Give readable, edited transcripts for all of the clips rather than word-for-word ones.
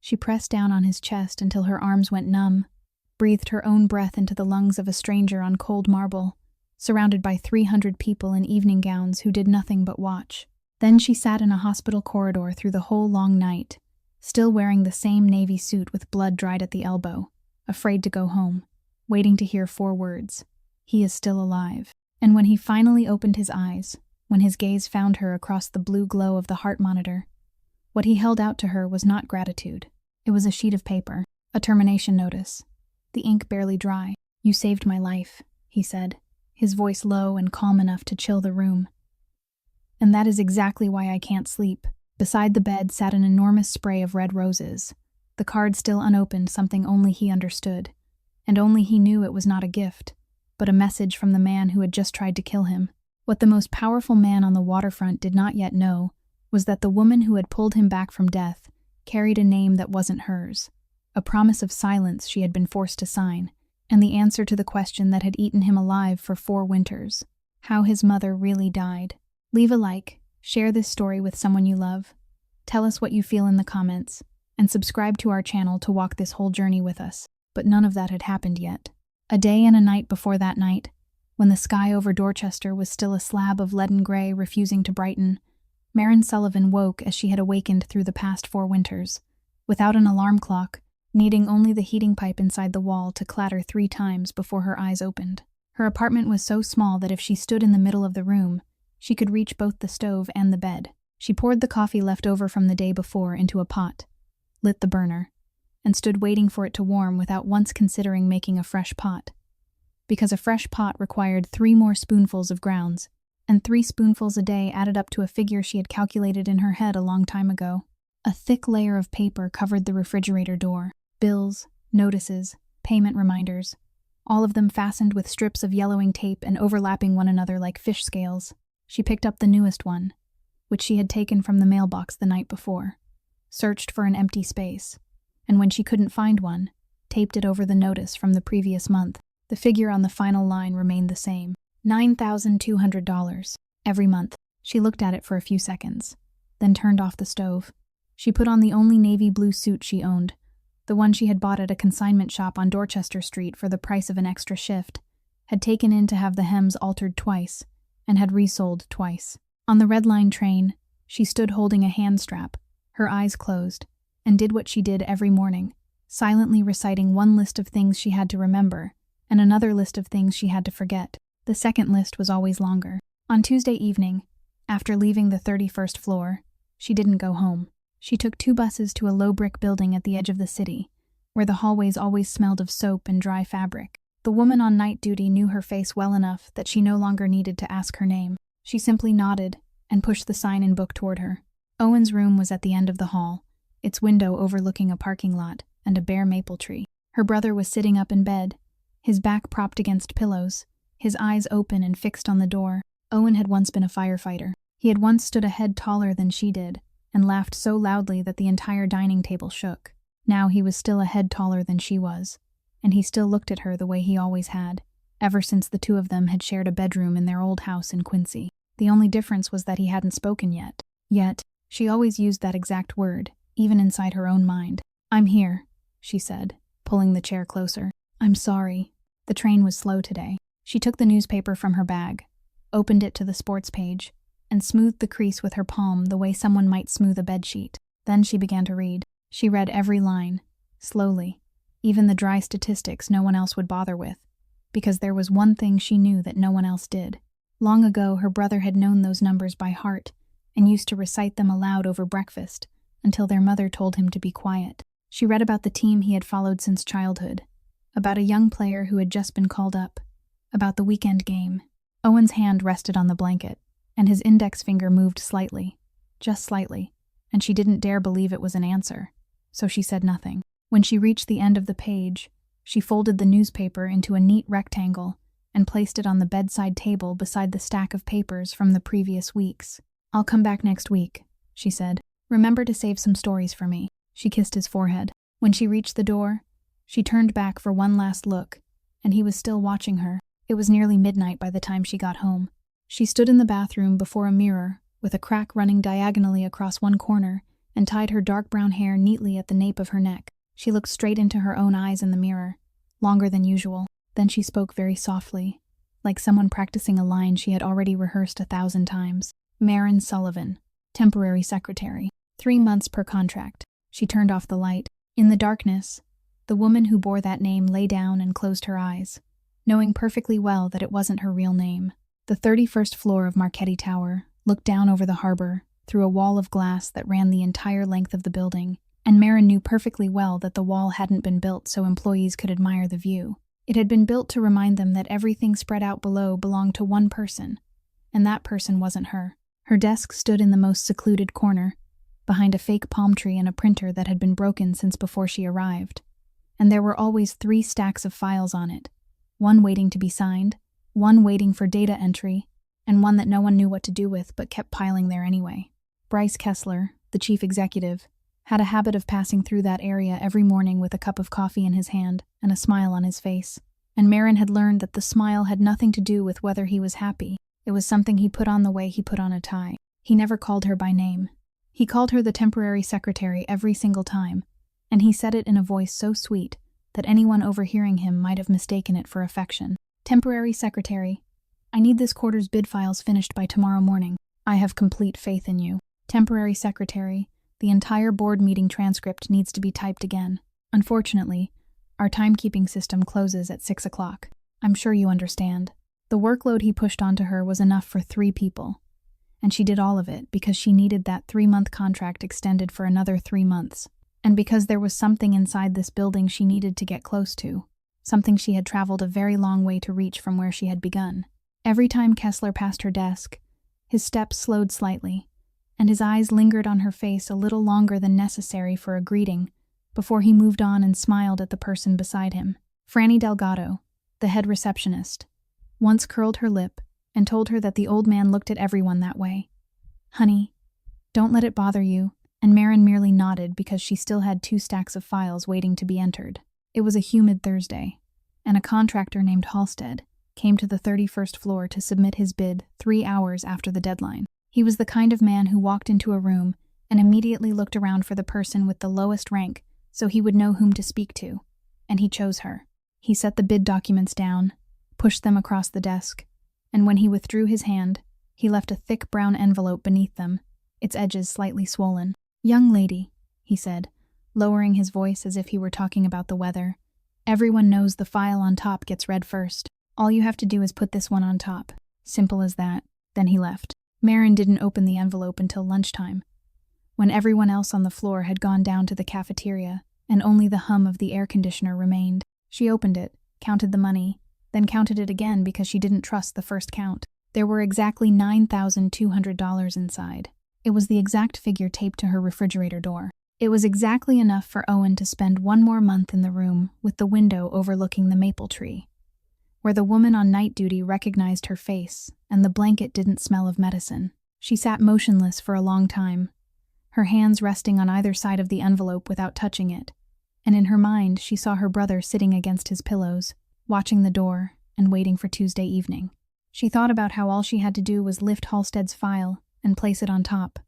She pressed down on his chest until her arms went numb, breathed her own breath into the lungs of a stranger on cold marble, surrounded by 300 people in evening gowns who did nothing but watch. Then she sat in a hospital corridor through the whole long night, still wearing the same navy suit with blood dried at the elbow, afraid to go home, waiting to hear 4 words: "He is still alive." And when he finally opened his eyes, when his gaze found her across the blue glow of the heart monitor, what he held out to her was not gratitude. It was a sheet of paper, a termination notice, the ink barely dry. "You saved my life," he said, his voice low and calm enough to chill the room. "And that is exactly why I can't sleep." Beside the bed sat an enormous spray of red roses, the card still unopened, something only he understood, and only he knew it was not a gift, but a message from the man who had just tried to kill him. What the most powerful man on the waterfront did not yet know was that the woman who had pulled him back from death carried a name that wasn't hers, a promise of silence she had been forced to sign, and the answer to the question that had eaten him alive for 4 winters: how his mother really died. Leave a like, share this story with someone you love, tell us what you feel in the comments, and subscribe to our channel to walk this whole journey with us. But none of that had happened yet. A day and a night before that night, when the sky over Dorchester was still a slab of leaden gray refusing to brighten, Maren Sullivan woke as she had awakened through the past 4 winters, without an alarm clock, needing only the heating pipe inside the wall to clatter 3 times before her eyes opened. Her apartment was so small that if she stood in the middle of the room, she could reach both the stove and the bed. She poured the coffee left over from the day before into a pot, lit the burner, and stood waiting for it to warm without once considering making a fresh pot. Because a fresh pot required 3 more spoonfuls of grounds, and 3 spoonfuls a day added up to a figure she had calculated in her head a long time ago. A thick layer of paper covered the refrigerator door. Bills, notices, payment reminders, all of them fastened with strips of yellowing tape and overlapping one another like fish scales. She picked up the newest one, which she had taken from the mailbox the night before, searched for an empty space, and when she couldn't find one, taped it over the notice from the previous month. The figure on the final line remained the same: $9,200 every month. She looked at it for a few seconds, then turned off the stove. She put on the only navy blue suit she owned, the one she had bought at a consignment shop on Dorchester Street for the price of an extra shift, had taken in to have the hems altered twice, and had resold twice. On the Red Line train, she stood holding a hand strap, her eyes closed, and did what she did every morning, silently reciting one list of things she had to remember, and another list of things she had to forget. The second list was always longer. On Tuesday evening, after leaving the 31st floor, she didn't go home. She took 2 buses to a low brick building at the edge of the city, where the hallways always smelled of soap and dry fabric. The woman on night duty knew her face well enough that she no longer needed to ask her name. She simply nodded and pushed the sign and book toward her. Owen's room was at the end of the hall, its window overlooking a parking lot and a bare maple tree. Her brother was sitting up in bed, his back propped against pillows, his eyes open and fixed on the door. Owen had once been a firefighter. He had once stood a head taller than she did, and laughed so loudly that the entire dining table shook. Now he was still a head taller than she was, and he still looked at her the way he always had, ever since the 2 of them had shared a bedroom in their old house in Quincy. The only difference was that he hadn't spoken yet. Yet, she always used that exact word, even inside her own mind. "I'm here," she said, pulling the chair closer. "I'm sorry. The train was slow today." She took the newspaper from her bag, opened it to the sports page, and smoothed the crease with her palm the way someone might smooth a bedsheet. Then she began to read. She read every line, slowly, even the dry statistics no one else would bother with, because there was one thing she knew that no one else did. Long ago, her brother had known those numbers by heart and used to recite them aloud over breakfast until their mother told him to be quiet. She read about the team he had followed since childhood, about a young player who had just been called up, about the weekend game. Owen's hand rested on the blanket, and his index finger moved slightly, just slightly, and she didn't dare believe it was an answer, so she said nothing. When she reached the end of the page, she folded the newspaper into a neat rectangle and placed it on the bedside table beside the stack of papers from the previous weeks. "I'll come back next week," she said. "Remember to save some stories for me." She kissed his forehead. When she reached the door, she turned back for one last look, and he was still watching her. It was nearly midnight by the time she got home. She stood in the bathroom before a mirror, with a crack running diagonally across one corner, and tied her dark brown hair neatly at the nape of her neck. She looked straight into her own eyes in the mirror, longer than usual. Then she spoke very softly, like someone practicing a line she had already rehearsed 1,000 times. Maren Sullivan, temporary secretary. 3 months per contract. She turned off the light. In the darkness, the woman who bore that name lay down and closed her eyes, knowing perfectly well that it wasn't her real name. The 31st floor of Marchetti Tower looked down over the harbor through a wall of glass that ran the entire length of the building, and Maren knew perfectly well that the wall hadn't been built so employees could admire the view. It had been built to remind them that everything spread out below belonged to one person, and that person wasn't her. Her desk stood in the most secluded corner, behind a fake palm tree and a printer that had been broken since before she arrived. And there were always 3 stacks of files on it, one waiting to be signed, one waiting for data entry, and one that no one knew what to do with but kept piling there anyway. Bryce Kessler, the chief executive, had a habit of passing through that area every morning with a cup of coffee in his hand and a smile on his face. And Maren had learned that the smile had nothing to do with whether he was happy. It was something he put on the way he put on a tie. He never called her by name. He called her the temporary secretary every single time, and he said it in a voice so sweet that anyone overhearing him might have mistaken it for affection. Temporary secretary, I need this quarter's bid files finished by tomorrow morning. I have complete faith in you. Temporary secretary, the entire board meeting transcript needs to be typed again. Unfortunately, our timekeeping system closes at 6 o'clock. I'm sure you understand. The workload he pushed onto her was enough for 3 people. And she did all of it because she needed that 3-month contract extended for another 3 months. And because there was something inside this building she needed to get close to. Something she had traveled a very long way to reach from where she had begun. Every time Kessler passed her desk, his steps slowed slightly, and his eyes lingered on her face a little longer than necessary for a greeting, before he moved on and smiled at the person beside him. Franny Delgado, the head receptionist, once curled her lip and told her that the old man looked at everyone that way. Honey, don't let it bother you, and Maren merely nodded because she still had 2 stacks of files waiting to be entered. It was a humid Thursday, and a contractor named Halstead came to the 31st floor to submit his bid 3 hours after the deadline. He was the kind of man who walked into a room and immediately looked around for the person with the lowest rank so he would know whom to speak to, and he chose her. He set the bid documents down, pushed them across the desk, and when he withdrew his hand, he left a thick brown envelope beneath them, its edges slightly swollen. Young lady, he said, lowering his voice as if he were talking about the weather, everyone knows the file on top gets read first. All you have to do is put this one on top. Simple as that. Then he left. Maren didn't open the envelope until lunchtime, when everyone else on the floor had gone down to the cafeteria, and only the hum of the air conditioner remained. She opened it, counted the money, then counted it again because she didn't trust the first count. There were exactly $9,200 inside. It was the exact figure taped to her refrigerator door. It was exactly enough for Owen to spend 1 more month in the room with the window overlooking the maple tree, where the woman on night duty recognized her face and the blanket didn't smell of medicine. She sat motionless for a long time, her hands resting on either side of the envelope without touching it, and in her mind she saw her brother sitting against his pillows, watching the door and waiting for Tuesday evening. She thought about how all she had to do was lift Halstead's file and place it on top,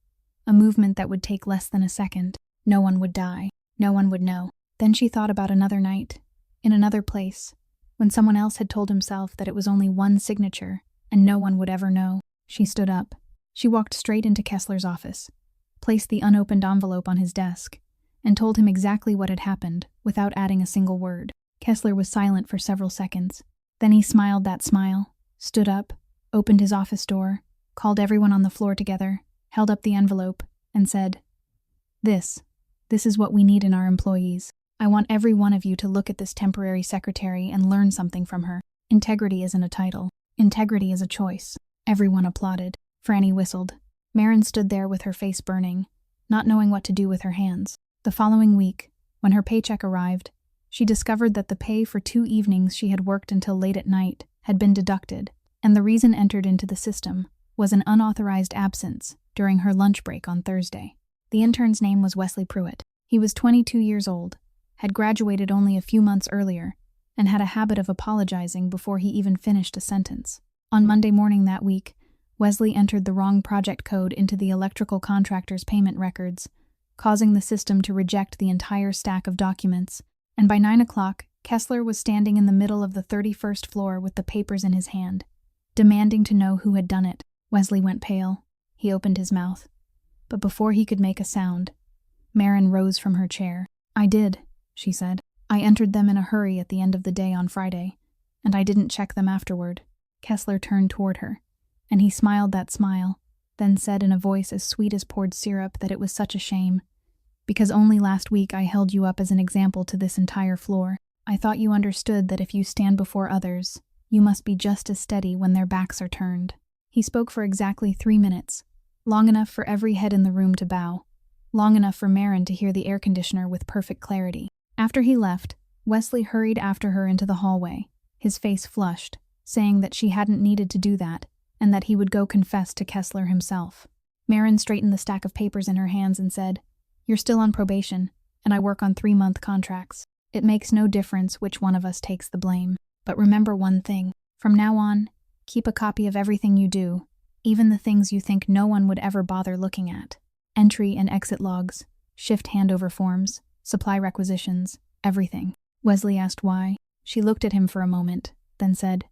a movement that would take less than a second. No one would die. No one would know. Then she thought about another night, in another place, when someone else had told himself that it was only one signature and no one would ever know. She stood up. She walked straight into Kessler's office, placed the unopened envelope on his desk, and told him exactly what had happened without adding a single word. Kessler was silent for several seconds. Then he smiled that smile, stood up, opened his office door, called everyone on the floor together, held up the envelope, and said, This is what we need in our employees. I want every one of you to look at this temporary secretary and learn something from her. Integrity isn't a title. Integrity is a choice. Everyone applauded. Franny whistled. Maren stood there with her face burning, not knowing what to do with her hands. The following week, when her paycheck arrived, she discovered that the pay for 2 evenings she had worked until late at night had been deducted, and the reason entered into the system was an unauthorized absence during her lunch break on Thursday. The intern's name was Wesley Pruitt. He was 22 years old, had graduated only a few months earlier, and had a habit of apologizing before he even finished a sentence. On Monday morning that week, Wesley entered the wrong project code into the electrical contractor's payment records, causing the system to reject the entire stack of documents, and by 9 o'clock, Kessler was standing in the middle of the 31st floor with the papers in his hand, demanding to know who had done it. Wesley went pale. He opened his mouth. But before he could make a sound, Marin rose from her chair. "I did," she said. "I entered them in a hurry at the end of the day on Friday, and I didn't check them afterward." Kessler turned toward her, and he smiled that smile, then said in a voice as sweet as poured syrup that it was such a shame. "Because only last week I held you up as an example to this entire floor. I thought you understood that if you stand before others, you must be just as steady when their backs are turned." He spoke for exactly 3 minutes, long enough for every head in the room to bow, long enough for Marin to hear the air conditioner with perfect clarity. After he left, Wesley hurried after her into the hallway, his face flushed, saying that she hadn't needed to do that, and that he would go confess to Kessler himself. Marin straightened the stack of papers in her hands and said, "You're still on probation, and I work on 3-month contracts. It makes no difference which one of us takes the blame. But remember one thing. From now on, keep a copy of everything you do, even the things you think no one would ever bother looking at. Entry and exit logs, shift handover forms, supply requisitions, everything." Wesley asked why. She looked at him for a moment, then said,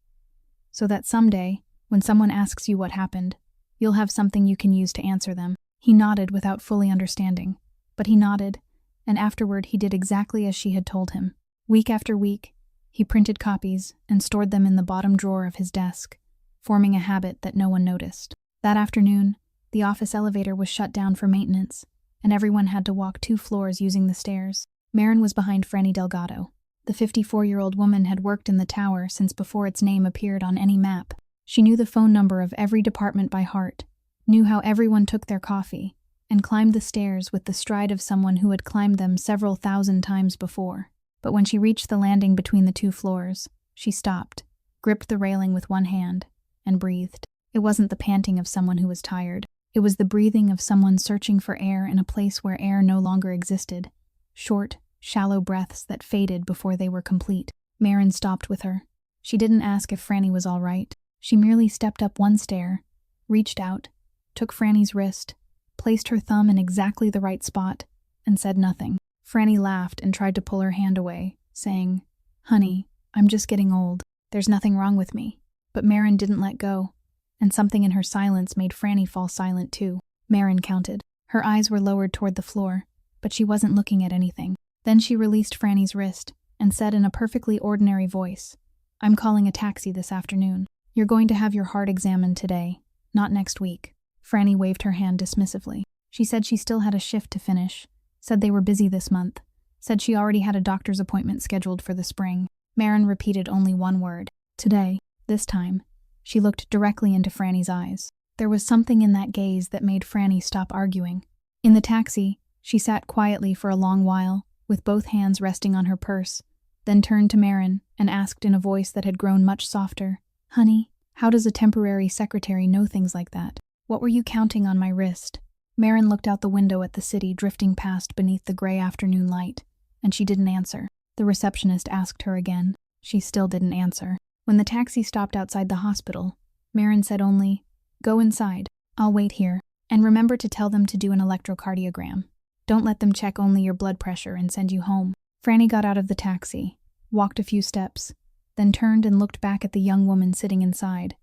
"So that someday, when someone asks you what happened, you'll have something you can use to answer them." He nodded without fully understanding, but he nodded, and afterward he did exactly as she had told him. Week after week, he printed copies and stored them in the bottom drawer of his desk, forming a habit that no one noticed. That afternoon, the office elevator was shut down for maintenance, and everyone had to walk 2 floors using the stairs. Marin was behind Franny Delgado. The 54-year-old woman had worked in the tower since before its name appeared on any map. She knew the phone number of every department by heart, knew how everyone took their coffee, and climbed the stairs with the stride of someone who had climbed them several thousand times before. But when she reached the landing between the 2 floors, she stopped, gripped the railing with one hand, and breathed. It wasn't the panting of someone who was tired. It was the breathing of someone searching for air in a place where air no longer existed. Short, shallow breaths that faded before they were complete. Marin stopped with her. She didn't ask if Franny was all right. She merely stepped up one stair, reached out, took Franny's wrist, placed her thumb in exactly the right spot, and said nothing. Franny laughed and tried to pull her hand away, saying, "Honey, I'm just getting old. There's nothing wrong with me." But Marin didn't let go, and something in her silence made Franny fall silent too. Marin counted. Her eyes were lowered toward the floor, but she wasn't looking at anything. Then she released Franny's wrist and said in a perfectly ordinary voice, "I'm calling a taxi this afternoon. You're going to have your heart examined today, not next week." Franny waved her hand dismissively. She said she still had a shift to finish, said they were busy this month, said she already had a doctor's appointment scheduled for the spring. Marin repeated only one word, "Today." This time, she looked directly into Franny's eyes. There was something in that gaze that made Franny stop arguing. In the taxi, she sat quietly for a long while, with both hands resting on her purse, then turned to Marin and asked in a voice that had grown much softer, "Honey, how does a temporary secretary know things like that? What were you counting on my wrist?" Marin looked out the window at the city drifting past beneath the gray afternoon light, and she didn't answer. The receptionist asked her again. She still didn't answer. When the taxi stopped outside the hospital, Marin said only, "Go inside. I'll wait here. And remember to tell them to do an electrocardiogram. Don't let them check only your blood pressure and send you home." Franny got out of the taxi, walked a few steps, then turned and looked back at the young woman sitting inside.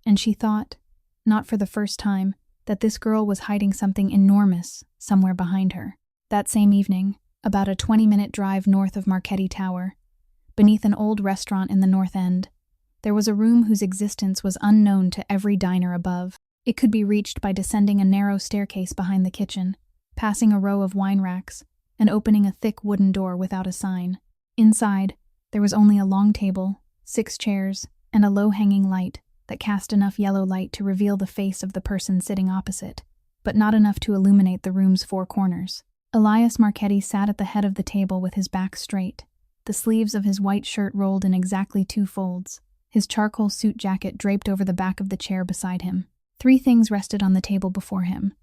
And she thought, not for the first time, that this girl was hiding something enormous somewhere behind her. That same evening, about a 20-minute drive north of Marchetti Tower, beneath an old restaurant in the North End, there was a room whose existence was unknown to every diner above. It could be reached by descending a narrow staircase behind the kitchen, passing a row of wine racks, and opening a thick wooden door without a sign. Inside, there was only a long table, 6 chairs, and a low-hanging light that cast enough yellow light to reveal the face of the person sitting opposite, but not enough to illuminate the room's 4 corners. Elias Marchetti sat at the head of the table with his back straight, the sleeves of his white shirt rolled in exactly 2 folds, his charcoal suit jacket draped over the back of the chair beside him. 3 things rested on the table before him: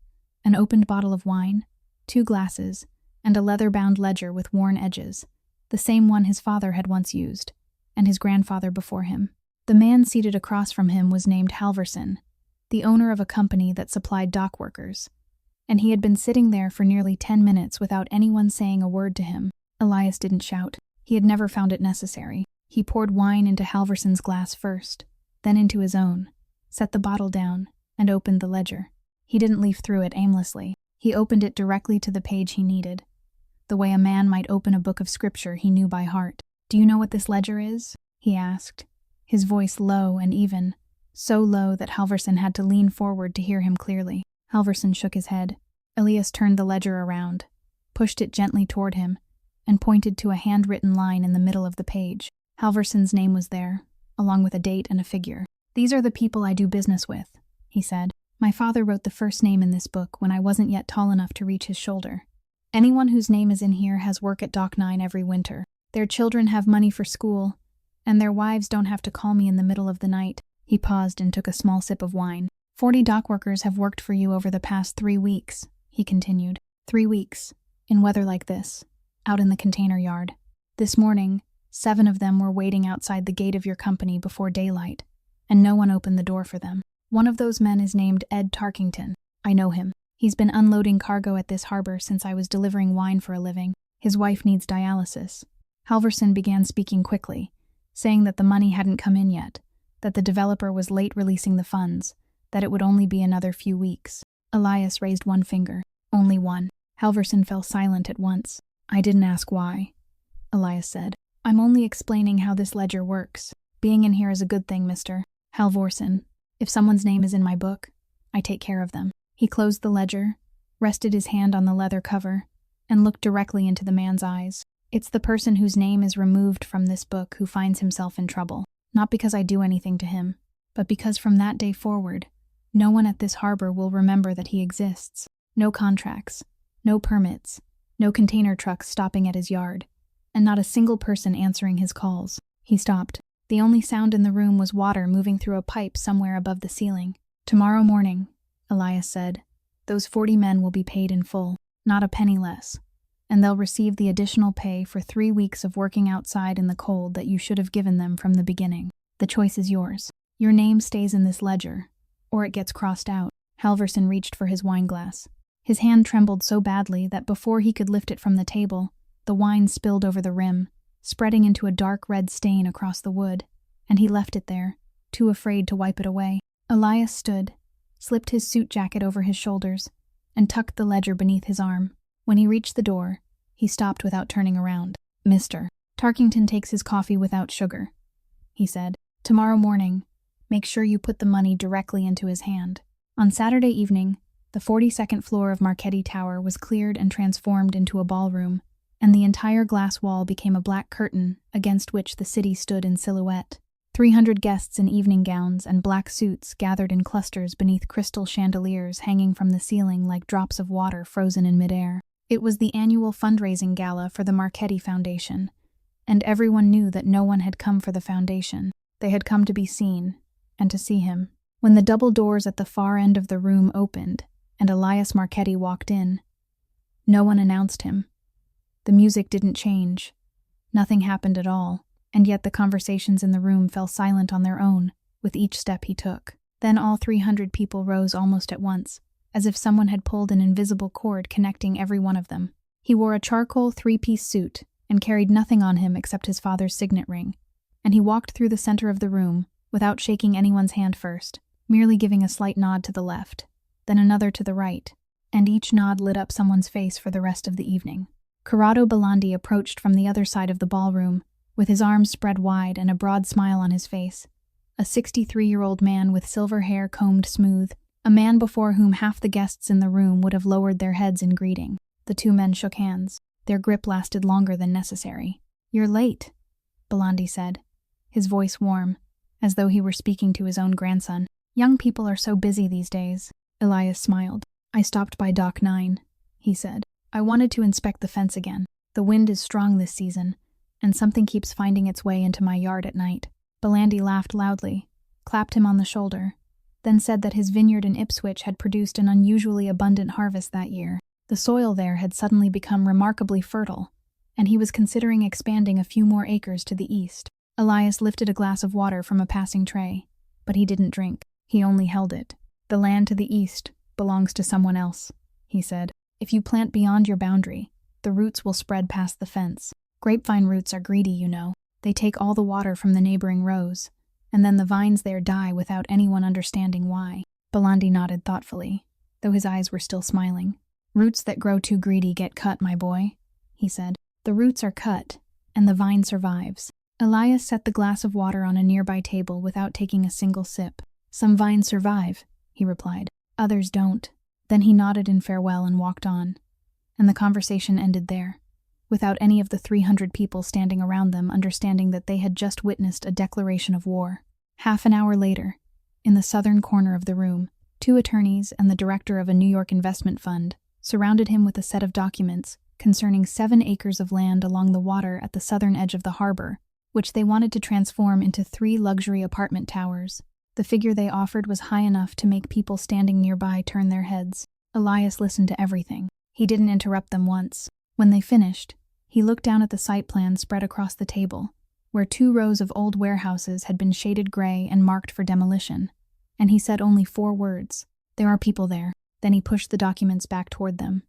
an opened bottle of wine, 2 glasses, and a leather-bound ledger with worn edges, the same one his father had once used, and his grandfather before him. The man seated across from him was named Halverson, the owner of a company that supplied dock workers. and he had been sitting there for nearly 10 minutes without anyone saying a word to him. Elias didn't shout. He had never found it necessary. He poured wine into Halverson's glass first, then into his own, set the bottle down, and opened the ledger. He didn't leaf through it aimlessly. He opened it directly to the page he needed, the way a man might open a book of scripture he knew by heart. "Do you know what this ledger is?" he asked, his voice low and even, so low that Halverson had to lean forward to hear him clearly. Halverson shook his head. Elias turned the ledger around, pushed it gently toward him, and pointed to a handwritten line in the middle of the page. Halverson's name was there, along with a date and a figure. "These are the people I do business with," he said. "My father wrote the first name in this book when I wasn't yet tall enough to reach his shoulder. Anyone whose name is in here has work at Dock 9 every winter. Their children have money for school, and their wives don't have to call me in the middle of the night." He paused and took a small sip of wine. 40 dock workers have worked for you over the past 3 weeks, he continued. 3 weeks, in weather like this, out in the container yard. This morning, 7 of them were waiting outside the gate of your company before daylight, and no one opened the door for them. One of those men is named Ed Tarkington. I know him. He's been unloading cargo at this harbor since I was delivering wine for a living. His wife needs dialysis. Halverson began speaking quickly, saying that the money hadn't come in yet, that the developer was late releasing the funds, that it would only be another few weeks. Elias raised one finger. Only one. Halverson fell silent at once. "I didn't ask why," Elias said. "I'm only explaining how this ledger works. Being in here is a good thing, Mr. Halvorson. If someone's name is in my book, I take care of them." He closed the ledger, rested his hand on the leather cover, and looked directly into the man's eyes. "It's the person whose name is removed from this book who finds himself in trouble. Not because I do anything to him, but because from that day forward, no one at this harbor will remember that he exists. No contracts, no permits, no container trucks stopping at his yard, and not a single person answering his calls." He stopped. The only sound in the room was water moving through a pipe somewhere above the ceiling. "Tomorrow morning," Elias said, "those 40 men will be paid in full, not a penny less, and they'll receive the additional pay for 3 weeks of working outside in the cold that you should have given them from the beginning. The choice is yours. Your name stays in this ledger, or it gets crossed out." Halverson reached for his wineglass. His hand trembled so badly that before he could lift it from the table, the wine spilled over the rim, spreading into a dark red stain across the wood, and he left it there, too afraid to wipe it away. Elias stood, slipped his suit jacket over his shoulders, and tucked the ledger beneath his arm. When he reached the door, he stopped without turning around. "Mr. Tarkington takes his coffee without sugar," he said. "Tomorrow morning, make sure you put the money directly into his hand." On Saturday evening, the 42nd floor of Marchetti Tower was cleared and transformed into a ballroom, and the entire glass wall became a black curtain against which the city stood in silhouette. 300 guests in evening gowns and black suits gathered in clusters beneath crystal chandeliers hanging from the ceiling like drops of water frozen in midair. It was the annual fundraising gala for the Marchetti Foundation, and everyone knew that no one had come for the foundation. They had come to be seen, and to see him. When the double doors at the far end of the room opened, and Elias Marchetti walked in, no one announced him. The music didn't change. Nothing happened at all, and yet the conversations in the room fell silent on their own, with each step he took. Then all 300 people rose almost at once, as if someone had pulled an invisible cord connecting every one of them. He wore a charcoal 3-piece suit, and carried nothing on him except his father's signet ring, and he walked through the center of the room, without shaking anyone's hand first, merely giving a slight nod to the left, then another to the right, and each nod lit up someone's face for the rest of the evening. Corrado Belandi approached from the other side of the ballroom, with his arms spread wide and a broad smile on his face. A 63-year-old man with silver hair combed smooth, a man before whom half the guests in the room would have lowered their heads in greeting. The two men shook hands. Their grip lasted longer than necessary. "You're late," Belandi said, his voice warm, as though he were speaking to his own grandson. "Young people are so busy these days." Elias smiled. "I stopped by Dock 9, he said. "I wanted to inspect the fence again. The wind is strong this season, and something keeps finding its way into my yard at night." Belandi laughed loudly, clapped him on the shoulder, then said that his vineyard in Ipswich had produced an unusually abundant harvest that year. The soil there had suddenly become remarkably fertile, and he was considering expanding a few more acres to the east. Elias lifted a glass of water from a passing tray, but he didn't drink. He only held it. "The land to the east belongs to someone else," he said. If you plant beyond your boundary, the roots will spread past the fence. Grapevine roots are greedy, you know. They take all the water from the neighboring rows, and then the vines there die without anyone understanding why. Belandi nodded thoughtfully, though his eyes were still smiling. Roots that grow too greedy get cut, my boy, he said. The roots are cut, and the vine survives. Elias set the glass of water on a nearby table without taking a single sip. Some vines survive, he replied. Others don't. Then he nodded in farewell and walked on. And the conversation ended there, without any of the 300 people standing around them understanding that they had just witnessed a declaration of war. Half an hour later, in the southern corner of the room, 2 attorneys and the director of a New York investment fund surrounded him with a set of documents concerning 7 acres of land along the water at the southern edge of the harbor, which they wanted to transform into 3 luxury apartment towers. The figure they offered was high enough to make people standing nearby turn their heads. Elias listened to everything. He didn't interrupt them once. When they finished, he looked down at the site plan spread across the table, where 2 rows of old warehouses had been shaded gray and marked for demolition, and he said only 4 words. There are people there. Then he pushed the documents back toward them,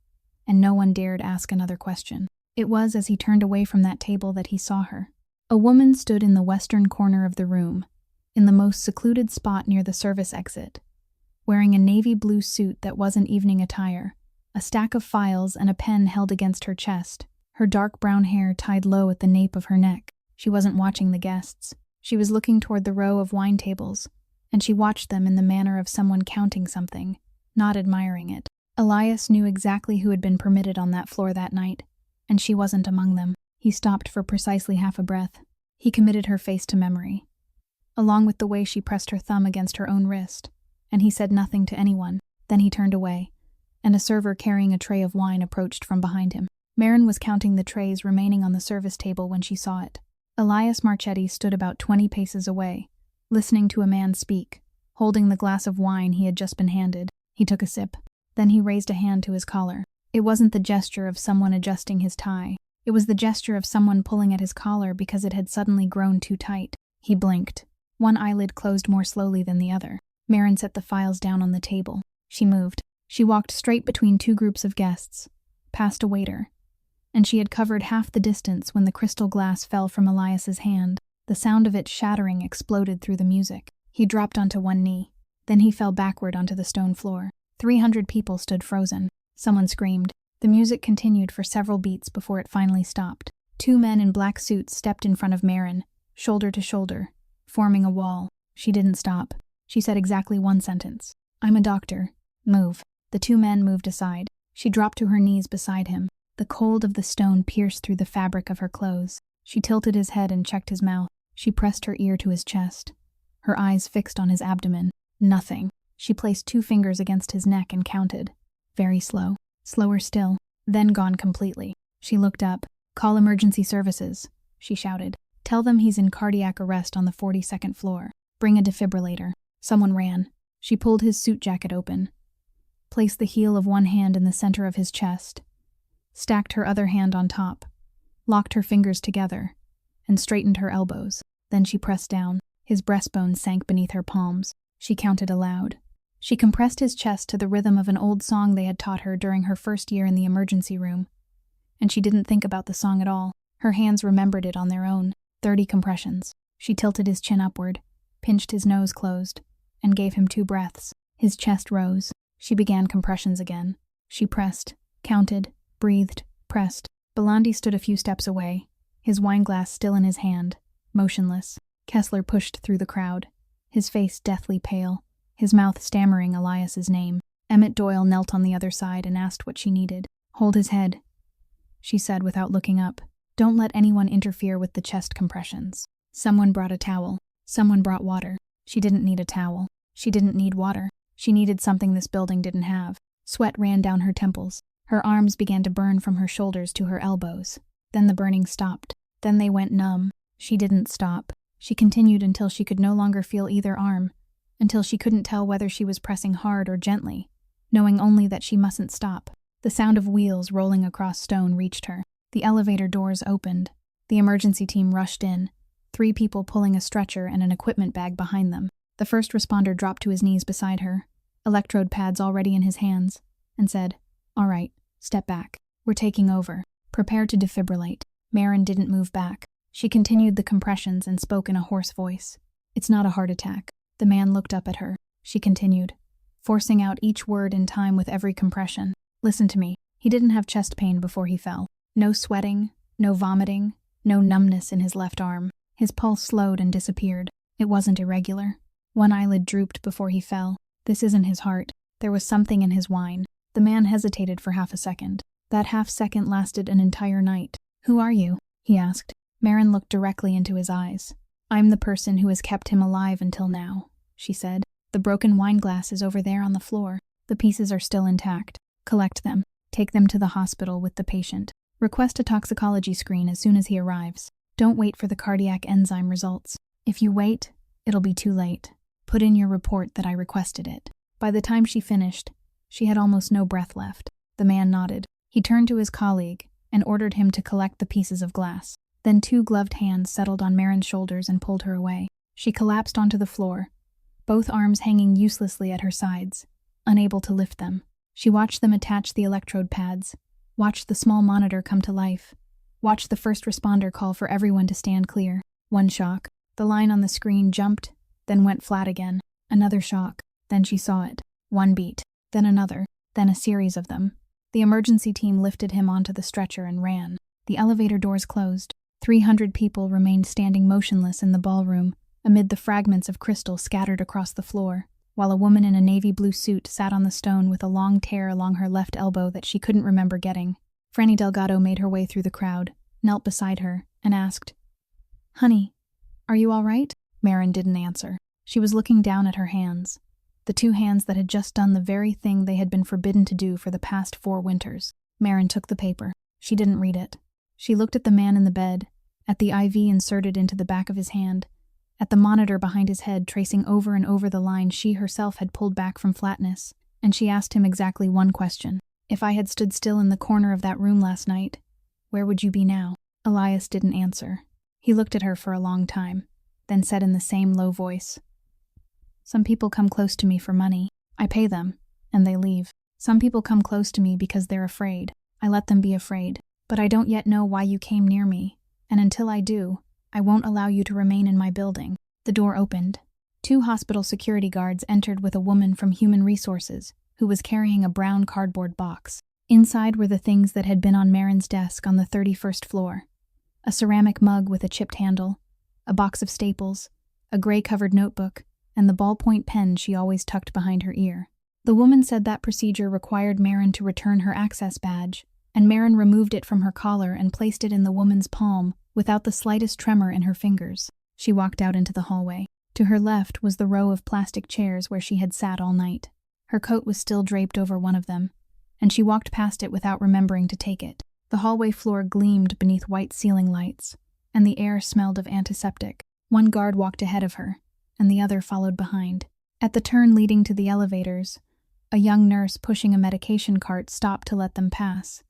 and no one dared ask another question. It was as he turned away from that table that he saw her. A woman stood in the western corner of the room, in the most secluded spot near the service exit, wearing a navy blue suit that wasn't evening attire, a stack of files and a pen held against her chest, her dark brown hair tied low at the nape of her neck. She wasn't watching the guests. She was looking toward the row of wine tables, and she watched them in the manner of someone counting something, not admiring it. Elias knew exactly who had been permitted on that floor that night, and she wasn't among them. He stopped for precisely half a breath. He committed her face to memory, along with the way she pressed her thumb against her own wrist, and he said nothing to anyone. Then he turned away, and a server carrying a tray of wine approached from behind him. Marin was counting the trays remaining on the service table when she saw it. Elias Marchetti stood about 20 paces away, listening to a man speak, holding the glass of wine he had just been handed. He took a sip. Then he raised a hand to his collar. It wasn't the gesture of someone adjusting his tie. It was the gesture of someone pulling at his collar because it had suddenly grown too tight. He blinked. One eyelid closed more slowly than the other. Marin set the files down on the table. She moved. She walked straight between 2 groups of guests, past a waiter, and she had covered half the distance when the crystal glass fell from Elias's hand. The sound of it shattering exploded through the music. He dropped onto one knee. Then he fell backward onto the stone floor. 300 people stood frozen. Someone screamed. The music continued for several beats before it finally stopped. 2 men in black suits stepped in front of Marin, shoulder to shoulder, forming a wall. She didn't stop. She said exactly 1 sentence. I'm a doctor. Move. The 2 men moved aside. She dropped to her knees beside him. The cold of the stone pierced through the fabric of her clothes. She tilted his head and checked his mouth. She pressed her ear to his chest, her eyes fixed on his abdomen. Nothing. She placed 2 fingers against his neck and counted. Very slow. Slower still. Then gone completely. She looked up. Call emergency services, she shouted. Tell them he's in cardiac arrest on the 42nd floor. Bring a defibrillator. Someone ran. She pulled his suit jacket open, placed the heel of one hand in the center of his chest, stacked her other hand on top, locked her fingers together, and straightened her elbows. Then she pressed down. His breastbone sank beneath her palms. She counted aloud. She compressed his chest to the rhythm of an old song they had taught her during her first year in the emergency room. And she didn't think about the song at all. Her hands remembered it on their own. 30 compressions. She tilted his chin upward, pinched his nose closed, and gave him 2 breaths. His chest rose. She began compressions again. She pressed, counted, breathed, pressed. Belandi stood a few steps away, his wineglass still in his hand, motionless. Kessler pushed through the crowd, his face deathly pale, his mouth stammering Elias's name. Emmett Doyle knelt on the other side and asked what she needed. Hold his head, she said without looking up. Don't let anyone interfere with the chest compressions. Someone brought a towel. Someone brought water. She didn't need a towel. She didn't need water. She needed something this building didn't have. Sweat ran down her temples. Her arms began to burn from her shoulders to her elbows. Then the burning stopped. Then they went numb. She didn't stop. She continued until she could no longer feel either arm, until she couldn't tell whether she was pressing hard or gently, knowing only that she mustn't stop. The sound of wheels rolling across stone reached her. The elevator doors opened. The emergency team rushed in, 3 people pulling a stretcher and an equipment bag behind them. The first responder dropped to his knees beside her, electrode pads already in his hands, and said, All right, step back. We're taking over. Prepare to defibrillate. Marin didn't move back. She continued the compressions and spoke in a hoarse voice. It's not a heart attack. The man looked up at her. She continued, forcing out each word in time with every compression. Listen to me. He didn't have chest pain before he fell. No sweating, no vomiting, no numbness in his left arm. His pulse slowed and disappeared. It wasn't irregular. One eyelid drooped before he fell. This isn't his heart. There was something in his whine. The man hesitated for half a second. That half second lasted an entire night. Who are you? He asked. Marin looked directly into his eyes. I'm the person who has kept him alive until now, she said. The broken wine glass is over there on the floor. The pieces are still intact. Collect them. Take them to the hospital with the patient. Request a toxicology screen as soon as he arrives. Don't wait for the cardiac enzyme results. If you wait, it'll be too late. Put in your report that I requested it. By the time she finished, she had almost no breath left. The man nodded. He turned to his colleague and ordered him to collect the pieces of glass. Then 2 gloved hands settled on Marin's shoulders and pulled her away. She collapsed onto the floor, both arms hanging uselessly at her sides, unable to lift them. She watched them attach the electrode pads, watched the small monitor come to life, watched the first responder call for everyone to stand clear. One shock. The line on the screen jumped, then went flat again. Another shock. Then she saw it. One beat, then another, then a series of them. The emergency team lifted him onto the stretcher and ran. The elevator doors closed. 300 people remained standing motionless in the ballroom, amid the fragments of crystal scattered across the floor, while a woman in a navy blue suit sat on the stone with a long tear along her left elbow that she couldn't remember getting. Franny Delgado made her way through the crowd, knelt beside her, and asked, "Honey, are you all right?" Marin didn't answer. She was looking down at her hands, the 2 hands that had just done the very thing they had been forbidden to do for the past 4 winters. Marin took the paper. She didn't read it. She looked at the man in the bed, at the IV inserted into the back of his hand, at the monitor behind his head tracing over and over the line she herself had pulled back from flatness, and she asked him exactly one question. If I had stood still in the corner of that room last night, where would you be now? Elias didn't answer. He looked at her for a long time, then said in the same low voice, "Some people come close to me for money. I pay them, and they leave. Some people come close to me because they're afraid. I let them be afraid. But I don't yet know why you came near me, and until I do, I won't allow you to remain in my building." The door opened. 2 hospital security guards entered with a woman from Human Resources, who was carrying a brown cardboard box. Inside were the things that had been on Marin's desk on the 31st floor. A ceramic mug with a chipped handle, a box of staples, a gray-covered notebook, and the ballpoint pen she always tucked behind her ear. The woman said that procedure required Marin to return her access badge, and Marin removed it from her collar and placed it in the woman's palm without the slightest tremor in her fingers. She walked out into the hallway. To her left was the row of plastic chairs where she had sat all night. Her coat was still draped over one of them, and she walked past it without remembering to take it. The hallway floor gleamed beneath white ceiling lights, and the air smelled of antiseptic. One guard walked ahead of her, and the other followed behind. At the turn leading to the elevators, a young nurse pushing a medication cart stopped to let them pass,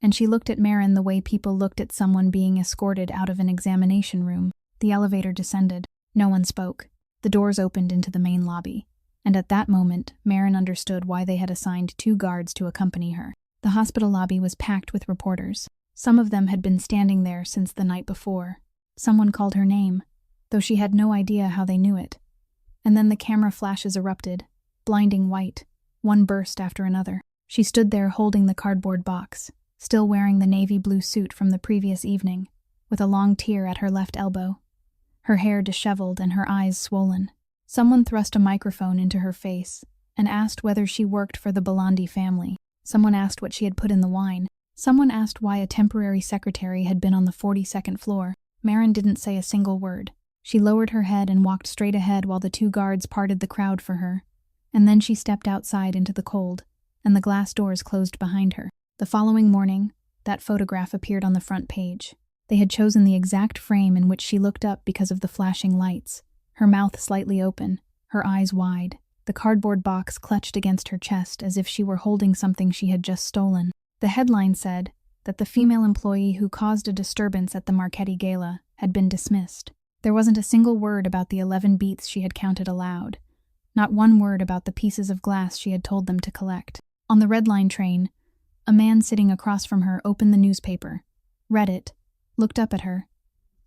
and she looked at Marin the way people looked at someone being escorted out of an examination room. The elevator descended. No one spoke. The doors opened into the main lobby, and at that moment, Marin understood why they had assigned 2 guards to accompany her. The hospital lobby was packed with reporters. Some of them had been standing there since the night before. Someone called her name, though she had no idea how they knew it. And then the camera flashes erupted, blinding white, one burst after another. She stood there holding the cardboard box, still wearing the navy blue suit from the previous evening, with a long tear at her left elbow, her hair disheveled and her eyes swollen. Someone thrust a microphone into her face and asked whether she worked for the Belandi family. Someone asked what she had put in the wine. Someone asked why a temporary secretary had been on the 42nd floor. Marin didn't say a single word. She lowered her head and walked straight ahead while the 2 guards parted the crowd for her, and then she stepped outside into the cold, and the glass doors closed behind her. The following morning, that photograph appeared on the front page. They had chosen the exact frame in which she looked up because of the flashing lights, her mouth slightly open, her eyes wide, the cardboard box clutched against her chest as if she were holding something she had just stolen. The headline said that the female employee who caused a disturbance at the Marchetti Gala had been dismissed. There wasn't a single word about the 11 beats she had counted aloud, not one word about the pieces of glass she had told them to collect. On the Red Line train, A man sitting across from her opened the newspaper, read it, looked up at her,